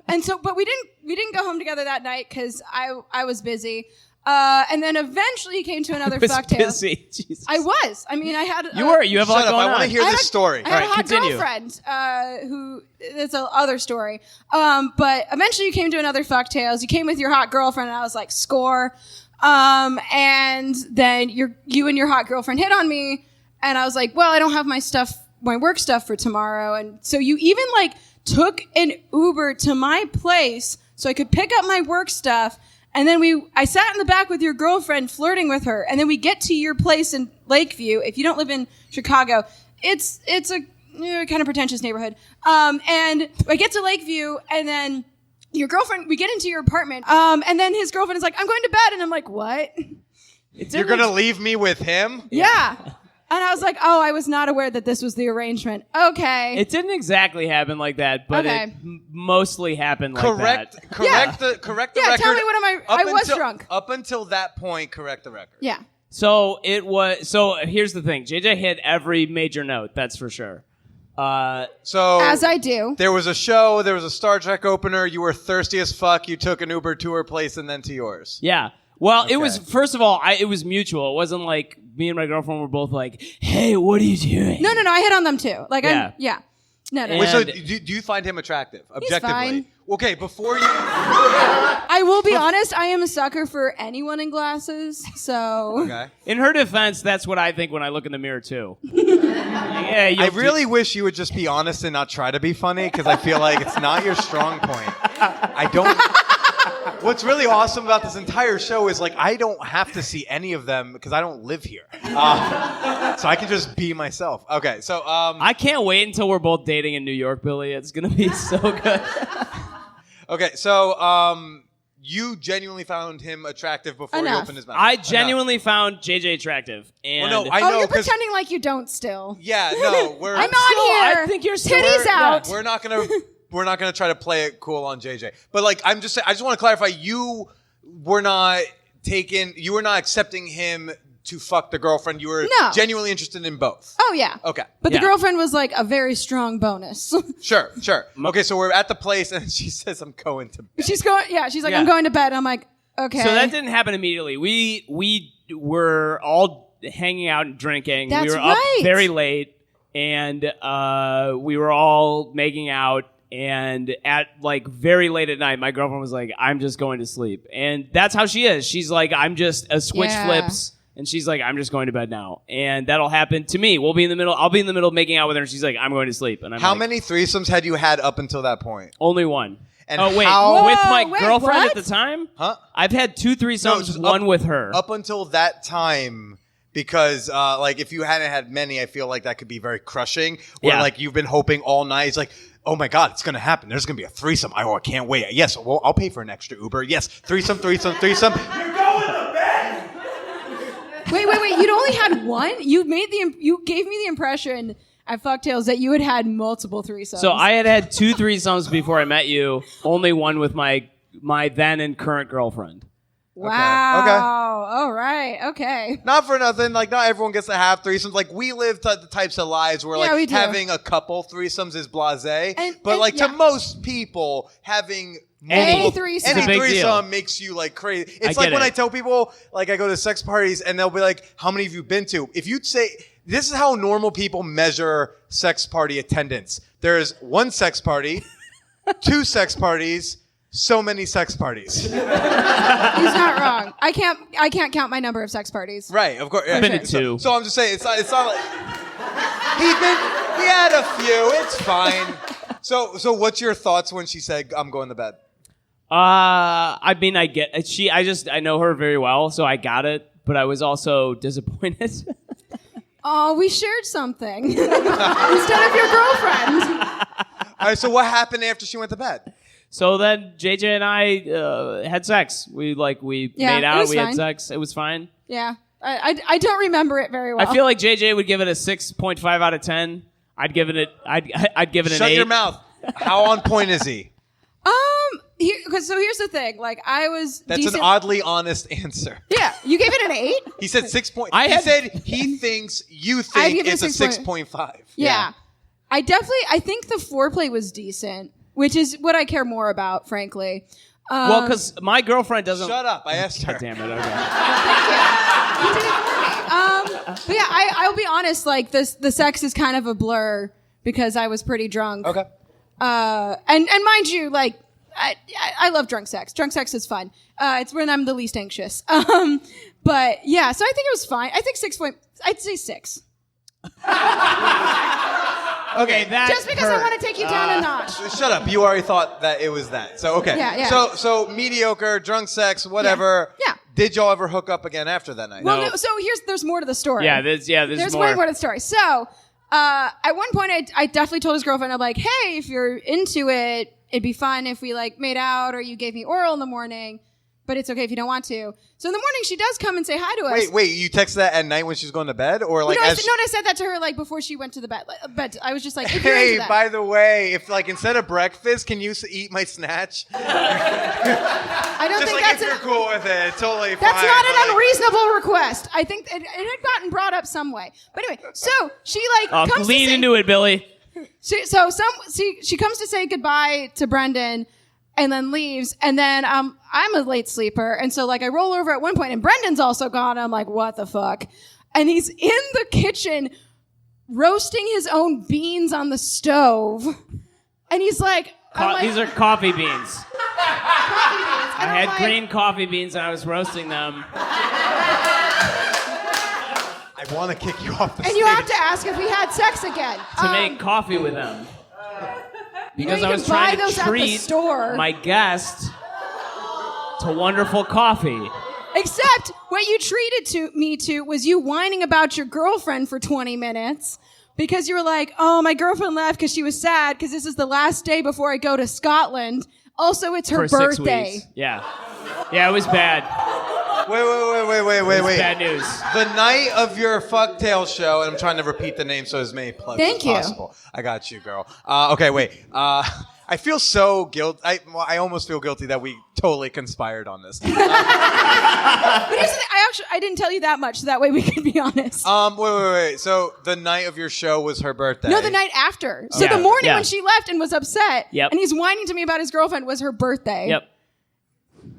And so, but we didn't go home together that night because I was busy. And then eventually he came to another was fucktail. busy. Jesus. I was. I mean, I had. You were. You have a lot Shut up! going I want to on. hear this story. I had a hot continue. girlfriend who. It's a other story. But eventually you came to another fucktails. You came with your hot girlfriend, and I was like, score. And then you and your hot girlfriend hit on me, and I was like, well, I don't have my work stuff for tomorrow. And so you even like took an Uber to my place so I could pick up my work stuff. And then I sat in the back with your girlfriend flirting with her. And then we get to your place in Lakeview. If you don't live in Chicago, it's a kind of pretentious neighborhood. And I get to Lakeview, and then your girlfriend, we get into your apartment. And then his girlfriend is like, I'm going to bed. And I'm like, what? You're gonna leave me with him? Yeah. And I was like, oh, I was not aware that this was the arrangement. Okay. It didn't exactly happen like that, but Okay. it mostly happened like Correct. that. Correct the Yeah, record. tell me what I was until, drunk. Up until that point, correct the record. Yeah. So here's the thing. JJ hit every major note, that's for sure. So As I do. there was a show, there was a Star Trek opener. You were thirsty as fuck. You took an Uber to her place and then to yours. Yeah. Well, it was, Okay. first of all, it was mutual. It wasn't like me and my girlfriend were both like, hey, what are you doing? No, I hit on them too. Like, Yeah. No. And- Wait, so do you find him attractive objectively? fine. Okay, before you. I will be honest, I am a sucker for anyone in glasses. So. Okay. In her defense, that's what I think when I look in the mirror, too. Yeah, I really wish you would just be honest and not try to be funny, because I feel like it's not your strong point. I don't. What's really awesome about this entire show is like I don't have to see any of them because I don't live here, so I can just be myself. Okay, so I can't wait until we're both dating in New York, Billy. It's going to be so good. okay, so you genuinely found him attractive before he Enough. opened his mouth. I genuinely found JJ attractive. And Well, no, I Oh, know you're 'cause- pretending like you don't still. Yeah, no, we're I'm on here. I think you're still- Titties out. we're not gonna try to play it cool on JJ. But like I'm just saying, I just want to clarify, you were not accepting him to fuck the girlfriend. You were No. genuinely interested in both. Oh, yeah. Okay. But Yeah. the girlfriend was like a very strong bonus. Sure. Okay, so we're at the place and she says I'm going to bed. She's like, Yeah. I'm going to bed. I'm like, okay. So that didn't happen immediately. We were all hanging out and drinking. That's we were up right. very late, and we were all making out. And at like very late at night, my girlfriend was like, "I'm just going to sleep," and that's how she is. She's like, "I'm just a switch Yeah. flips." And she's like, I'm just going to bed now. And that'll happen to me. I'll be in the middle making out with her, and she's like, I'm going to sleep. And I'm How like, many threesomes had you had up until that point? Only one. And oh, wait. how- With my Whoa, wait, girlfriend what? at the time? Huh? I've had 2 threesomes, just one up- with her. Up until that time, because like if you hadn't had many, I feel like that could be very crushing. Where Yeah. like you've been hoping all night. It's like, oh my God, it's gonna happen. There's gonna be a threesome. I can't wait. Yes, well, I'll pay for an extra Uber. Yes, threesome. Wait. You'd only had one? You gave me the impression at Fucktails that you had multiple threesomes. So I had 2 threesomes before I met you. Only one with my then and current girlfriend. Wow. Okay. All right. Okay. Not for nothing. Like not everyone gets to have threesomes. Like we live the types of lives where Yeah, we like do. having a couple threesomes is blasé. And- But and- like yeah. to most people, having Any multiple- threesome. any It's a big threesome deal. makes you like crazy. I It's like get when it. I tell people like I go to sex parties and they'll be like, "How many have you been to?" If you'd say this is how normal people measure sex party attendance. There's 1 sex party, 2 sex parties, so many sex parties. He's not wrong. I can't count my number of sex parties. Right, of course. Yeah. Been to 2. So I'm just saying, it's not like he had a few. It's fine. So what's your thoughts when she said, "I'm going to bed"? I mean, I know her very well, so I got it. But I was also disappointed. Oh, we shared something instead of your girlfriend. All right. So what happened after she went to bed? So then JJ and I had sex. We Yeah, made it out. was We had fine. sex. It was fine. Yeah. I don't remember it very well. I feel like JJ would give it a 6.5 out of 10. I'd give it an Shut 8. your mouth. How on point is he? So here's the thing. Like I was. That's decent- an oddly honest answer. Yeah, you gave it an 8. He said 6 point. I He had- said he thinks you I'd think give it it's a 6.5. 6.5. Yeah. I think the foreplay was decent, which is what I care more about, frankly. Well, because my girlfriend doesn't. Shut up! I asked her. God damn it. Okay. But yeah, I'll be honest. Like the sex is kind of a blur because I was pretty drunk. Okay. And mind you, like I love drunk sex. Drunk sex is fun. It's when I'm the least anxious. But yeah, so I think it was fine. I think I'd say 6. Okay, that Just because I want to take you down a notch. Shut up! You already thought that it was that. So okay. Yeah. So mediocre, drunk sex, whatever. Yeah. Did y'all ever hook up again after that night? Well, no, so there's more to the story. Yeah, there's way more to the story. So, at one point, I definitely told his girlfriend, I'm like, hey, if you're into it, it'd be fun if we like made out or you gave me oral in the morning, but it's okay if you don't want to. So in the morning, she does come and say hi to us. Wait, you texted that at night when she was going to bed, or like? I said that to her like before she went to the bed. But I was just like, if you're Hey, into that. by the way, if like instead of breakfast, can you eat my snatch? I don't Just think like that's if you're cool with it, it's totally fine. That's not but, an unreasonable request. I think it had gotten brought up some way. But anyway, so she like comes lean to say, into it, Billy. She comes to say goodbye to Brendan and then leaves. And then I'm a late sleeper. And so like I roll over at one point and Brendan's also gone. I'm like, what the fuck? And he's in the kitchen roasting his own beans on the stove. And he's like, These are coffee beans. coffee beans. I had green coffee beans and I was roasting them. I want to kick you off the And stage. you have to ask if we had sex again. To make coffee with them. Because you I was can buy trying those to at the treat store. my guest to wonderful coffee. Except what you treated me to was you whining about your girlfriend for 20 minutes because you were like, oh, my girlfriend left because she was sad because this is the last day before I go to Scotland. Also, it's her For 6 birthday. weeks. Yeah. Yeah, it was bad. Wait. It was bad news. The night of your fucktail show, and I'm trying to repeat the name so as many plugs Thank as you. possible. I got you, girl. Okay, wait. I feel so guilty. I almost feel guilty that we totally conspired on this. But here's the thing, I didn't tell you that much, so that way we could be honest. Wait. So the night of your show was her birthday. No, the night after. So Yeah, the morning yeah. when she left and was upset, Yep. and he's whining to me about his girlfriend was her birthday. Yep.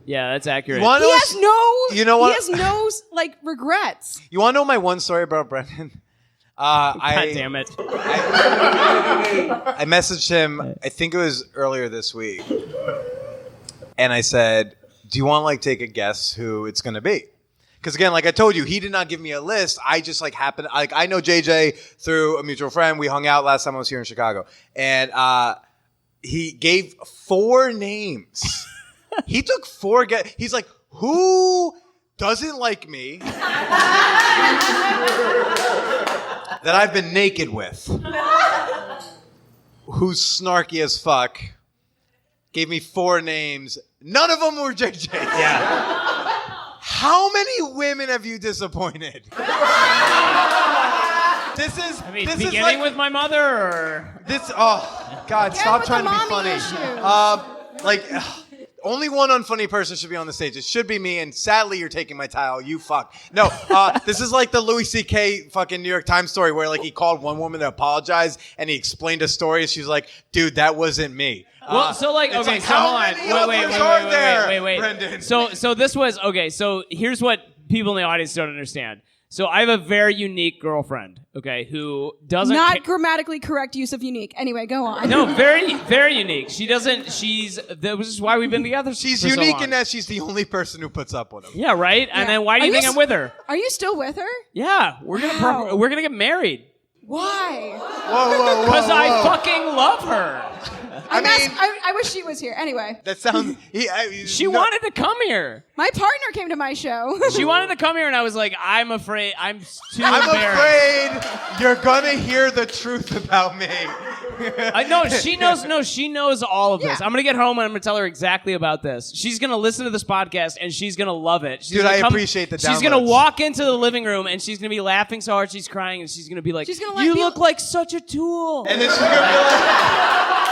Yeah, that's accurate. You wanna He know has no. You know what? He has no like regrets. You want to know my one story about Brendan? God damn it. I messaged him, I think it was earlier this week, and I said, do you want to like take a guess who it's going to be? Because again, like I told you, he did not give me a list. I just like happened, like I know JJ through a mutual friend. We hung out last time I was here in Chicago, and he gave 4 names. He took 4 guesses. He's like, who doesn't like me that I've been naked with? Who's snarky as fuck? Gave me 4 names. None of them were JJ. Yeah. How many women have you disappointed? This is. I mean, this beginning is like, with my mother or... this. Oh God! Stop with trying the to be mommy funny. issues. Only one unfunny person should be on the stage. It should be me, and sadly, you're taking my title. You fuck. No, this is like the Louis C.K. fucking New York Times story where like he called one woman to apologize, and he explained a story, and she's like, "Dude, that wasn't me." Well, so like, it's okay, like, so how hold on. many others Wait, are there, wait. Brendan? So this was, okay, so here's what people in the audience don't understand. So I have a very unique girlfriend, okay, who doesn't... Not grammatically correct use of unique. Anyway, go on. No, very, very unique. That is why we've been together She's for so unique long. in that she's the only person who puts up with him. Yeah, right? And then why do Are you think you I'm with her? Are you still with her? Yeah, we're gonna get married. Why? Whoa. Because I fucking love her. I wish she was here. Anyway, That sounds. She wanted to come here. my partner came to my show. She wanted to come here, and I was like, I'm afraid. I'm too I'm embarrassed. afraid you're gonna hear the truth about me. I know she knows. No, she knows all of this. Yeah. I'm gonna get home and I'm gonna tell her exactly about this. She's gonna listen to this podcast and she's gonna love it. She's Dude, gonna I appreciate the She's gonna downloads. walk into the living room and she's gonna be laughing so hard she's crying and she's gonna be like, She's gonna "You be- look like such a tool." And then she's gonna be like,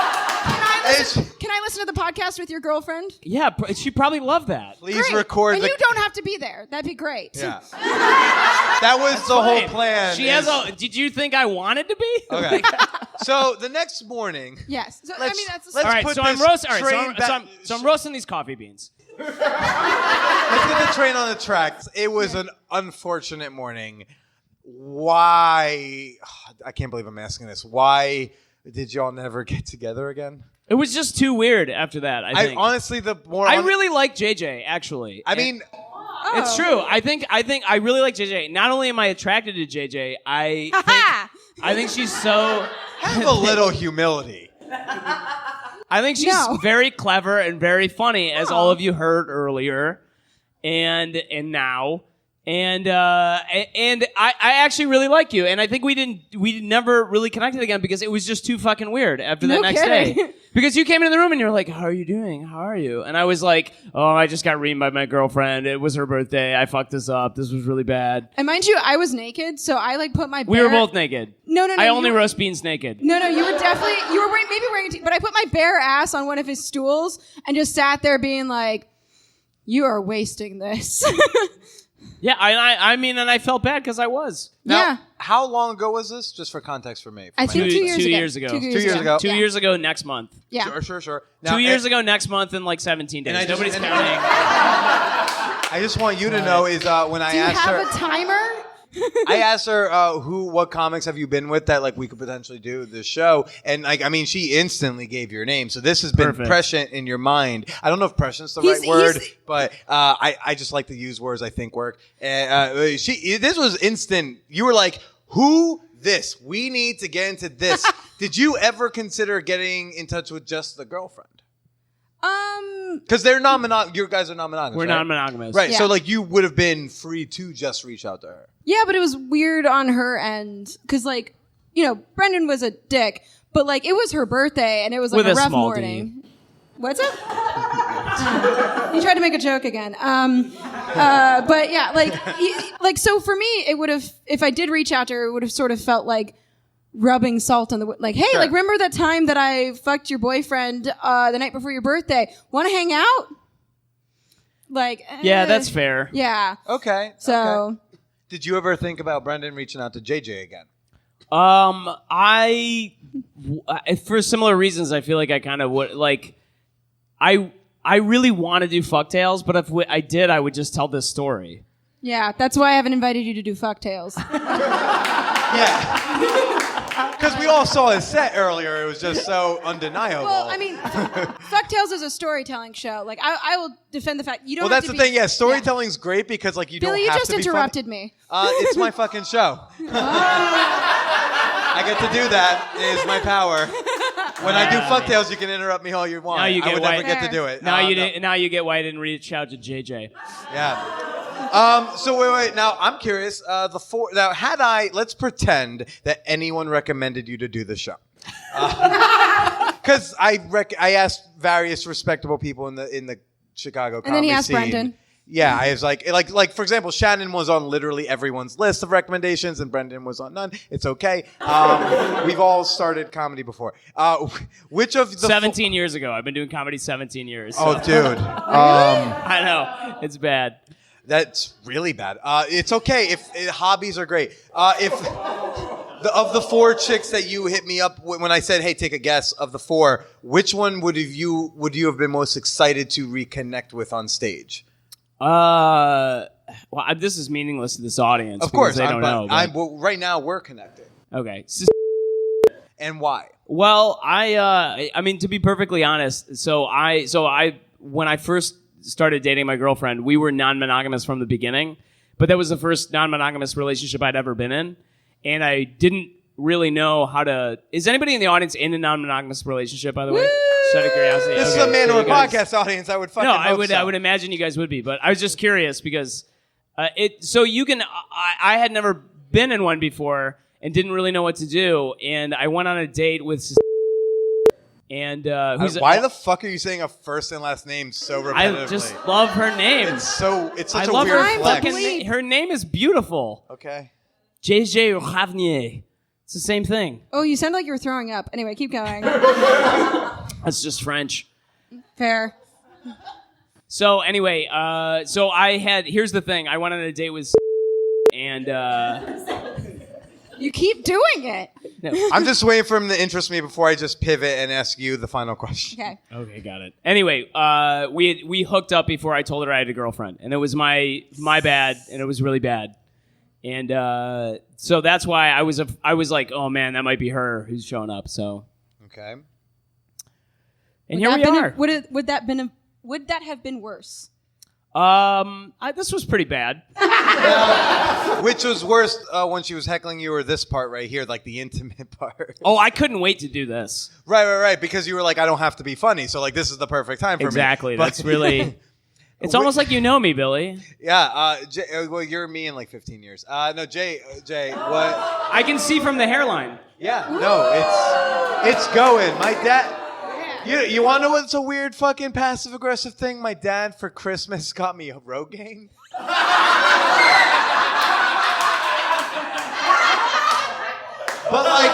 Can I listen to the podcast with your girlfriend? Yeah, she probably loved that. please Great. record and the. you don't have to be there. That'd be great. Yeah. That was the whole Fine. plan. She has a. Did you think I wanted to be? Okay. So the next morning, Yes. So, I Let's- mean, that's let's All right, put so I'm this roasting. All right, train back- so I'm roasting these coffee beans. let's get the train on the tracks. It was an unfortunate morning. Why? I can't believe I'm asking this. Why did y'all never get together again? It was just too weird after that. I think. Honestly, the more I really like JJ. Actually, I mean, it's true. I think I really like JJ. Not only am I attracted to JJ, I think she's so. have a little humility. I think she's No. very clever and very funny, as all of you heard earlier, and now. And I actually really like you, and I think we never really connected again because it was just too fucking weird after that No next kidding. day. Because you came into the room and you were like, "How are you doing? How are you?" And I was like, "Oh, I just got reamed by my girlfriend. It was her birthday. I fucked this up. This was really bad." And mind you, I was naked, so I like put my. We bare- were both naked. No. I only you were- roast beans naked. No, you were definitely maybe wearing a t- but I put my bare ass on one of his stools and just sat there being like, "You are wasting this." Yeah, I mean, and I felt bad because I was. Now, Yeah. how long ago was this? Just for context for me. I think 2 years ago. 2 years ago. 2 2 years ago. 2 Yeah. years ago next month. Yeah. Sure. Now, 2 years ago next month in like 17 days. And I just- Nobody's and- counting. I just want you to know is when I Do you asked have her, a timer? I asked her what comics have you been with that like we could potentially do this show, and like I mean she instantly gave your name, so this has been Perfect. prescient in your mind. I don't know if prescient's the He's- right word, he's- but I just like to use words I think work. And this was instant. You were like, who this? We need to get into this. Did you ever consider getting in touch with just the girlfriend? Because they're non-monogamous. You guys are non-monogamous. We're right? non-monogamous. Right. So Yeah. like you would have been free to just reach out to her. Yeah, but it was weird on her end because, like, you know, Brendan was a dick, but like it was her birthday and it was like With a a rough small D. morning. What's up? You tried to make a joke again. But yeah, like so for me, it would have if I did reach out to her, it would have sort of felt like rubbing salt on the like. Hey, Sure. like remember that time that I fucked your boyfriend the night before your birthday? Want to hang out? Like, Yeah, that's fair. Yeah. Okay. So. okay. Did you ever think about Brendan reaching out to JJ again? For similar reasons, I feel like I kind of would like. I really want to do fucktails, but if I did, I would just tell this story. Yeah, that's why I haven't invited you to do fucktails. Yeah. Because we all saw his set earlier. It was just so undeniable. Well, I mean, fucktails is a storytelling show. Like, I will defend the fact you don't. well, have that's to the be, thing. Yeah, storytelling's great because like you Billy, don't you have just to be interrupted me. It's my fucking show. I get to do that. It is my power. When I do fucktails, you can interrupt me all you want. Now you I get would why- never get to do it. Now No. now you get why I didn't reach out to JJ. Yeah. So wait. Now I'm curious. Let's pretend that anyone recommended you to do the show. Because I asked various respectable people in the Chicago And comedy then he asked scene. Brendan. Yeah, I was like for example, Shannon was on literally everyone's list of recommendations, and Brendan was on none. It's okay. We've all started comedy before. Which of the 17 years ago. I've been doing comedy 17 years. Oh, dude. I know. It's bad. That's really bad. It's okay if hobbies are great. If of the 4 chicks that you hit me up when I said, "Hey, take a guess," of the 4, which one would you have been most excited to reconnect with on stage? Well, this is meaningless to this audience. Of course, because they don't know. but- well, right now we're connecting. Okay. And why? Well, I mean, to be perfectly honest, so I when I first started dating my girlfriend, we were non-monogamous from the beginning, but that was the first non-monogamous relationship I'd ever been in, and I didn't really know how to. Is anybody in the audience in a non-monogamous relationship? By the way, just out of curiosity. This Okay, is a man so or you guys- podcast audience. I would fucking No, hope so. I would imagine you guys would be, but I was just curious because so you can. I had never been in one before and didn't really know what to do, and I went on a date with. And who's Why the fuck are you saying a first and last name so repetitively? I just love her name. It's such I a love weird her flex. fucking her name is beautiful. Okay. JJ Ravnier. It's the same thing. Oh, you sound like you were throwing up. Anyway, keep going. That's just French. Fair. So anyway, here's the thing. I went on a date with and You keep doing it. I'm just waiting for him to interest me before I just pivot and ask you the final question. Okay. Okay, got it. Anyway, we hooked up before I told her I had a girlfriend, and it was my bad, and it was really bad, and so that's why I was like, oh man, that might be her who's showing up. So Okay. and here we are. Would that have been worse? This was pretty bad. Which was worse, when she was heckling you, or this part right here, like the intimate part? Oh, I couldn't wait to do this. Right. Because you were like, I don't have to be funny, so like this is the perfect time for Exactly. me. But- That's really. It's almost like you know me, Billy. Yeah. Well, you're me in like 15 years. No, Jay. What? I can see from the hairline. Yeah. No, it's going. My dad. You want to know what's a weird fucking passive aggressive thing? My dad for Christmas got me a Rogaine. But like,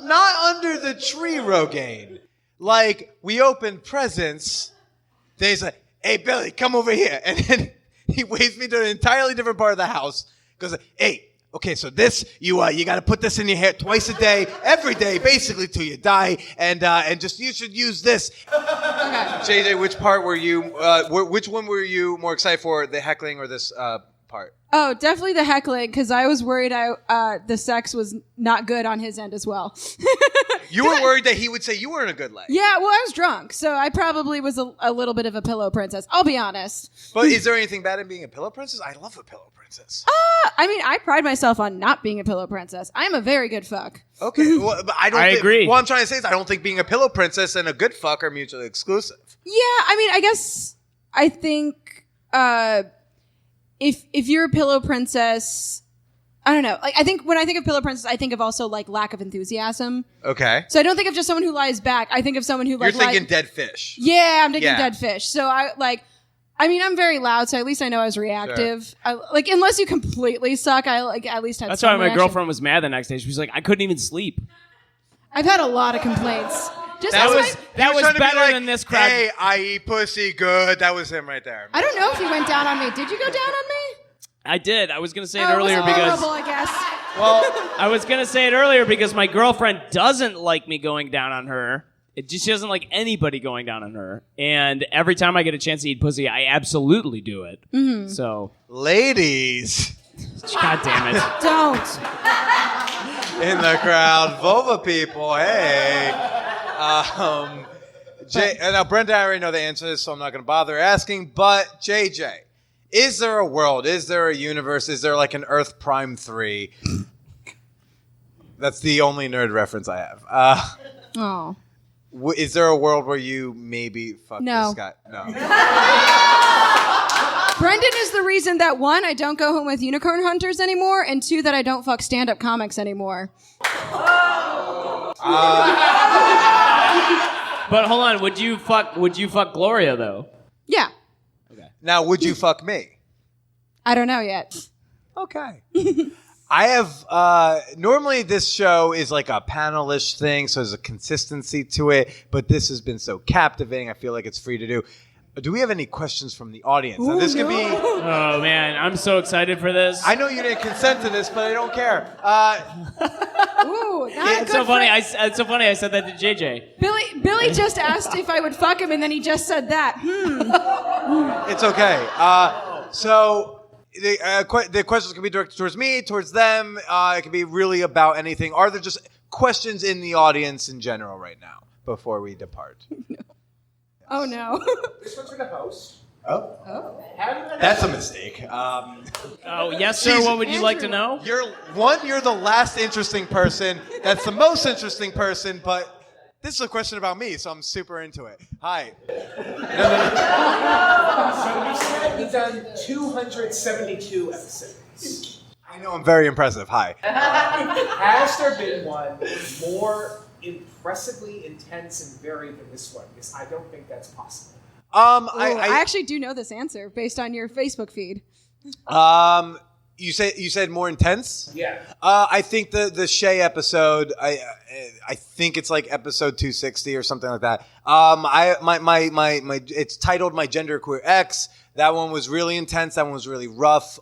not under the tree Rogaine. Like, we opened presents. He's like, hey, Billy, come over here. And then he waves me to an entirely different part of the house. Goes, hey, okay, so this, you got to put this in your hair twice a day, every day, basically till you die. And just, you should use this. Okay. JJ, which part were you, which one were you more excited for, the heckling or this part? Oh, definitely the heckling, because I was worried the sex was not good on his end as well. You were worried that he would say you were in a good lay. Yeah, well, I was drunk, so I probably was a little bit of a pillow princess. I'll be honest. But is there anything bad in being a pillow princess? I love a pillow princess. I mean, I pride myself on not being a pillow princess. I'm a very good fuck. Okay, well, but I agree. What I'm trying to say is I don't think being a pillow princess and a good fuck are mutually exclusive. Yeah, I mean, I think if you're a pillow princess, I don't know. Like, I think when I think of pillow princess, I think of also like lack of enthusiasm. Okay. So I don't think of just someone who lies back. I think of someone who like You're thinking dead fish. Yeah, I'm thinking Yeah. dead fish. So I mean, I'm very loud, so at least I know I was reactive. Sure. Unless you completely suck, I at least had. That's some why my reaction. girlfriend was mad the next day. She was like, I couldn't even sleep. I've had a lot of complaints. Just That as was my- that He was trying to be better like, than this crowd. Hey, I eat pussy good. That was him right there. I don't know if he went down on me. Did you go down on me? I did. I was gonna say it Oh, it earlier was because horrible, I guess. well, I was gonna say it earlier because my girlfriend doesn't like me going down on her. She doesn't like anybody going down on her. And every time I get a chance to eat pussy, I absolutely do it. Mm-hmm. So, Ladies God damn it. Don't. in the crowd, vulva people. Hey. Now Brenda, I already know the answer to this, so I'm not going to bother asking. But JJ, is there a world? Is there a universe? Is there like an Earth Prime 3? That's the only nerd reference I have. Oh. Is there a world where you maybe fuck No. this guy? No. Brendan is the reason that 1, I don't go home with unicorn hunters anymore, and 2, that I don't fuck stand-up comics anymore. But hold on, would you fuck Gloria though? Yeah. Now, would you fuck me? I don't know yet. Okay. I have, normally this show is like a panelish thing, so there's a consistency to it, but this has been so captivating, I feel like it's free to do. Do we have any questions from the audience? Now, this could be, Oh man, I'm so excited for this. I know you didn't consent to this, but I don't care. Ooh, not a It's good so funny. friend. It's so funny. I said that to JJ. Billy just asked if I would fuck him, and then he just said that. It's okay. So the questions can be directed towards me, towards them. It can be really about anything. Are there just questions in the audience in general right now before we depart? Oh no. This one's for the host. Oh, Have you that's a mistake. Oh yes, sir. Jeez, What would you like to know? You're the last interesting person. That's the most interesting person, but this is a question about me, so I'm super into it. Hi. So you said we've done 272 episodes. I know I'm very impressive. Hi. Has there been one more impressively intense and varied than this one? Because I don't think that's possible. I actually do know this answer based on your Facebook feed. You said more intense? Yeah. I think the Shay episode. I think it's like episode 260 or something like that. It's titled My Genderqueer Ex. That one was really intense. That one was really rough.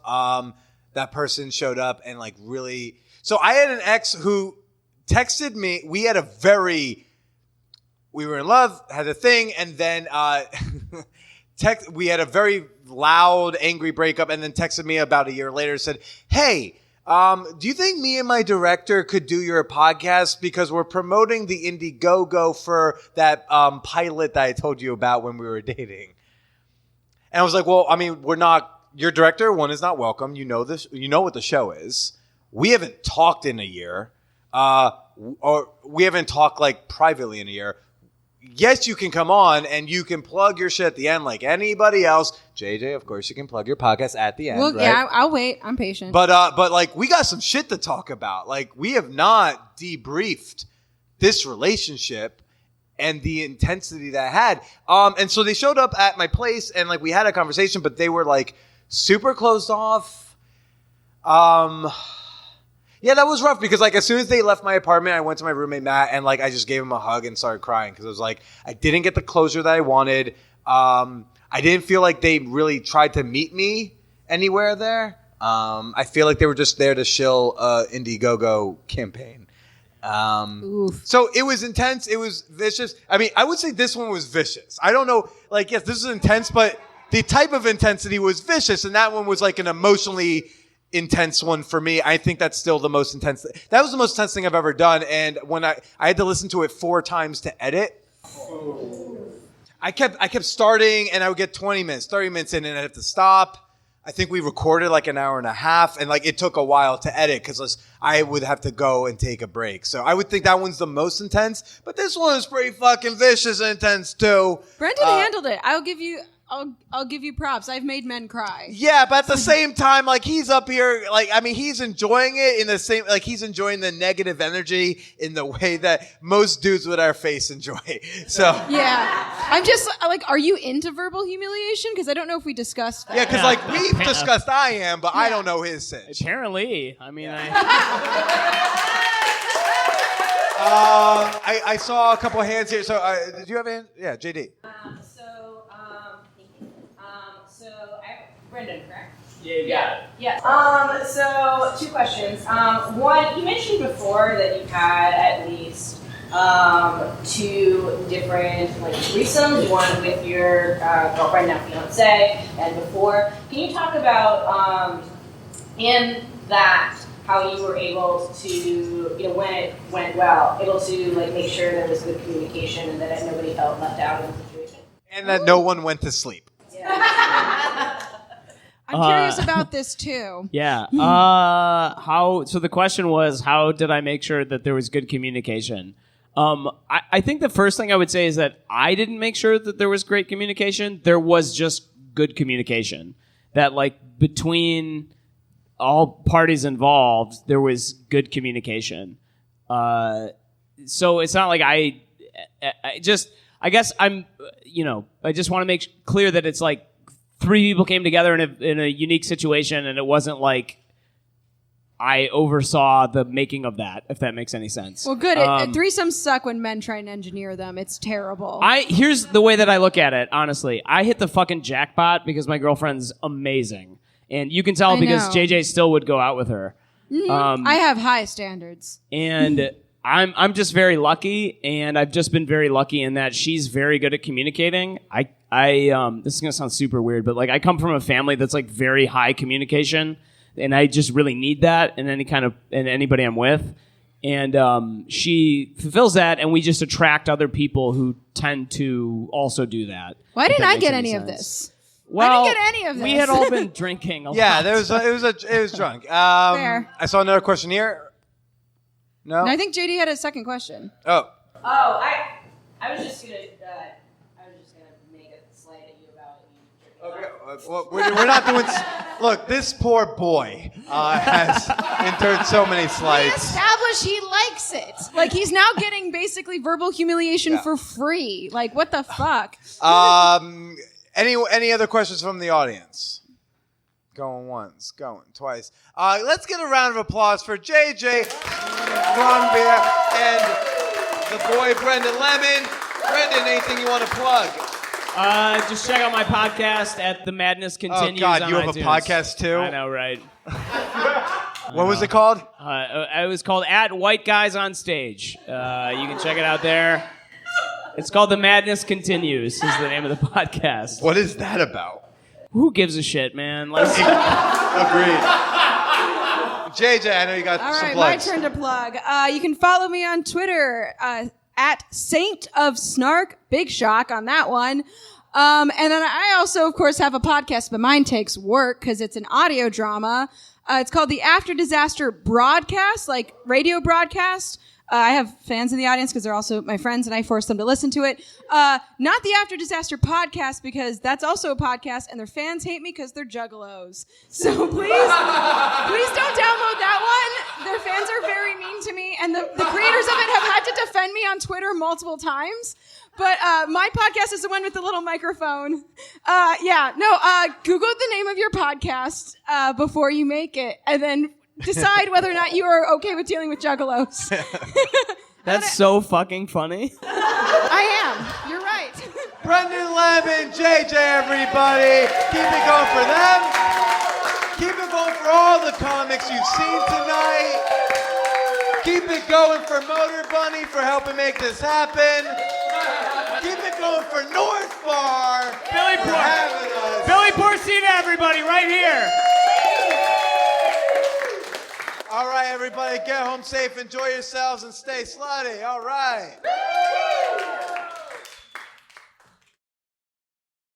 That person showed up and like really. So I had an ex who texted me. We were in love, had a thing, and then we had a very loud, angry breakup, and then texted me about a year later and said, hey, do you think me and my director could do your podcast? Because we're promoting the Indiegogo for that pilot that I told you about when we were dating. And I was like, well, I mean, we're not, your director, one, is not welcome. You know this. You know what the show is. We haven't talked in a year. Or we haven't talked like privately in a year. Yes, you can come on and you can plug your shit at the end like anybody else. JJ, of course, you can plug your podcast at the end. Well, right? yeah, I'll wait. I'm patient. But like we got some shit to talk about. Like we have not debriefed this relationship and the intensity that I had. And so they showed up at my place and like we had a conversation, but they were like super closed off. Yeah, that was rough because like as soon as they left my apartment, I went to my roommate Matt and like I just gave him a hug and started crying because it was like I didn't get the closure that I wanted. I didn't feel like they really tried to meet me anywhere there. I feel like they were just there to shill Indiegogo campaign. So it was intense. It was vicious. I mean, I would say this one was vicious. I don't know. Like, yes, this is intense, but the type of intensity was vicious, and that one was like an emotionally intense one for me. I think that's still the most intense. That was the most intense thing I've ever done. And when I had to listen to it 4 times to edit, I kept starting and I would get 20 minutes, 30 minutes in and I'd have to stop. I think we recorded like an hour and a half and like it took a while to edit because I would have to go and take a break. So I would think that one's the most intense, but this one is pretty fucking vicious and intense too. Brendan handled it. I'll give you props. I've made men cry. Yeah, but at the same time, like he's up here, like I mean, he's enjoying it in the same, like he's enjoying the negative energy in the way that most dudes with our face enjoy. So Yeah, I'm just like, are you into verbal humiliation? Because I don't know if we discussed that. yeah, because like we've discussed, I am, but I don't know his sense. Apparently, I mean, I saw a couple of hands here. So did you have a hand? Yeah, JD. Brendan, correct? yeah, you got it. Yes. So 2 questions. One, you mentioned before that you've had at least 2 different like threesomes, one with your girlfriend, now fiance, and before. Can you talk about in that how you were able to, you know, when it went well, able to like make sure there was good communication and that nobody felt left out in the situation? And that no one went to sleep. I'm curious about this too. Yeah. So the question was, how did I make sure that there was good communication? I think the first thing I would say is that I didn't make sure that there was great communication. There was just good communication. That like between all parties involved, there was good communication. So it's not like I just want to make clear that it's like 3 people came together in a unique situation, and it wasn't like I oversaw the making of that, if that makes any sense. Well, good. Threesomes suck when men try and engineer them. It's terrible. Here's the way that I look at it, honestly. I hit the fucking jackpot because my girlfriend's amazing. And you can tell because JJ still would go out with her. Mm-hmm. I have high standards. And I'm just very lucky, and I've just been very lucky in that she's very good at communicating. This is gonna sound super weird, but like I come from a family that's like very high communication, and I just really need that in anybody I'm with. And she fulfills that, and we just attract other people who tend to also do that. Why didn't I get any sense. of this? Well, I didn't get any of this. We had all been drinking a lot. Yeah, it was drunk. Fair. I saw another question here. No? And I think JD had a second question. Oh. I was just gonna make a slight at you about you drinking. Okay. Well, we're not doing. Look, this poor boy has endured so many He slights. established he likes it. Like he's now getting basically verbal humiliation for free. Like what the fuck? Any other questions from the audience? Going once, going twice. Let's get a round of applause for JJ Grunbeer and the boy Brendan Lemon. Brendan, anything you want to plug? Just check out my podcast at The Madness Continues. Oh God, on you have iTunes. a podcast too? I know, right? What was it called? It was called At White Guys on Stage. You can check it out there. It's called The Madness Continues, is the name of the podcast. What is that about? Who gives a shit, man? Let's Agreed. JJ, I know you got All some right, my plugs. turn to plug. You can follow me on Twitter at Saint of Snark. Big shock on that one. And then I also, of course, have a podcast, but mine takes work because it's an audio drama. It's called the After Disaster Broadcast, like radio broadcast. I have fans in the audience because they're also my friends, and I force them to listen to it. Not the After Disaster Podcast, because that's also a podcast, and their fans hate me because they're juggalos. So please don't download that one. Their fans are very mean to me, and the creators of it have had to defend me on Twitter multiple times. But my podcast is the one with the little microphone. Google the name of your podcast before you make it, and then decide whether or not you are okay with dealing with juggalos. That's so fucking funny. I am. You're right. Brendan Lemon, JJ, everybody. Keep it going for them. Keep it going for all the comics you've seen tonight. Keep it going for Motor Bunny for helping make this happen. Keep it going for North Bar Billy for having us. Billy Porcina, everybody, right here. All right, everybody, get home safe, enjoy yourselves, and stay slutty. All right.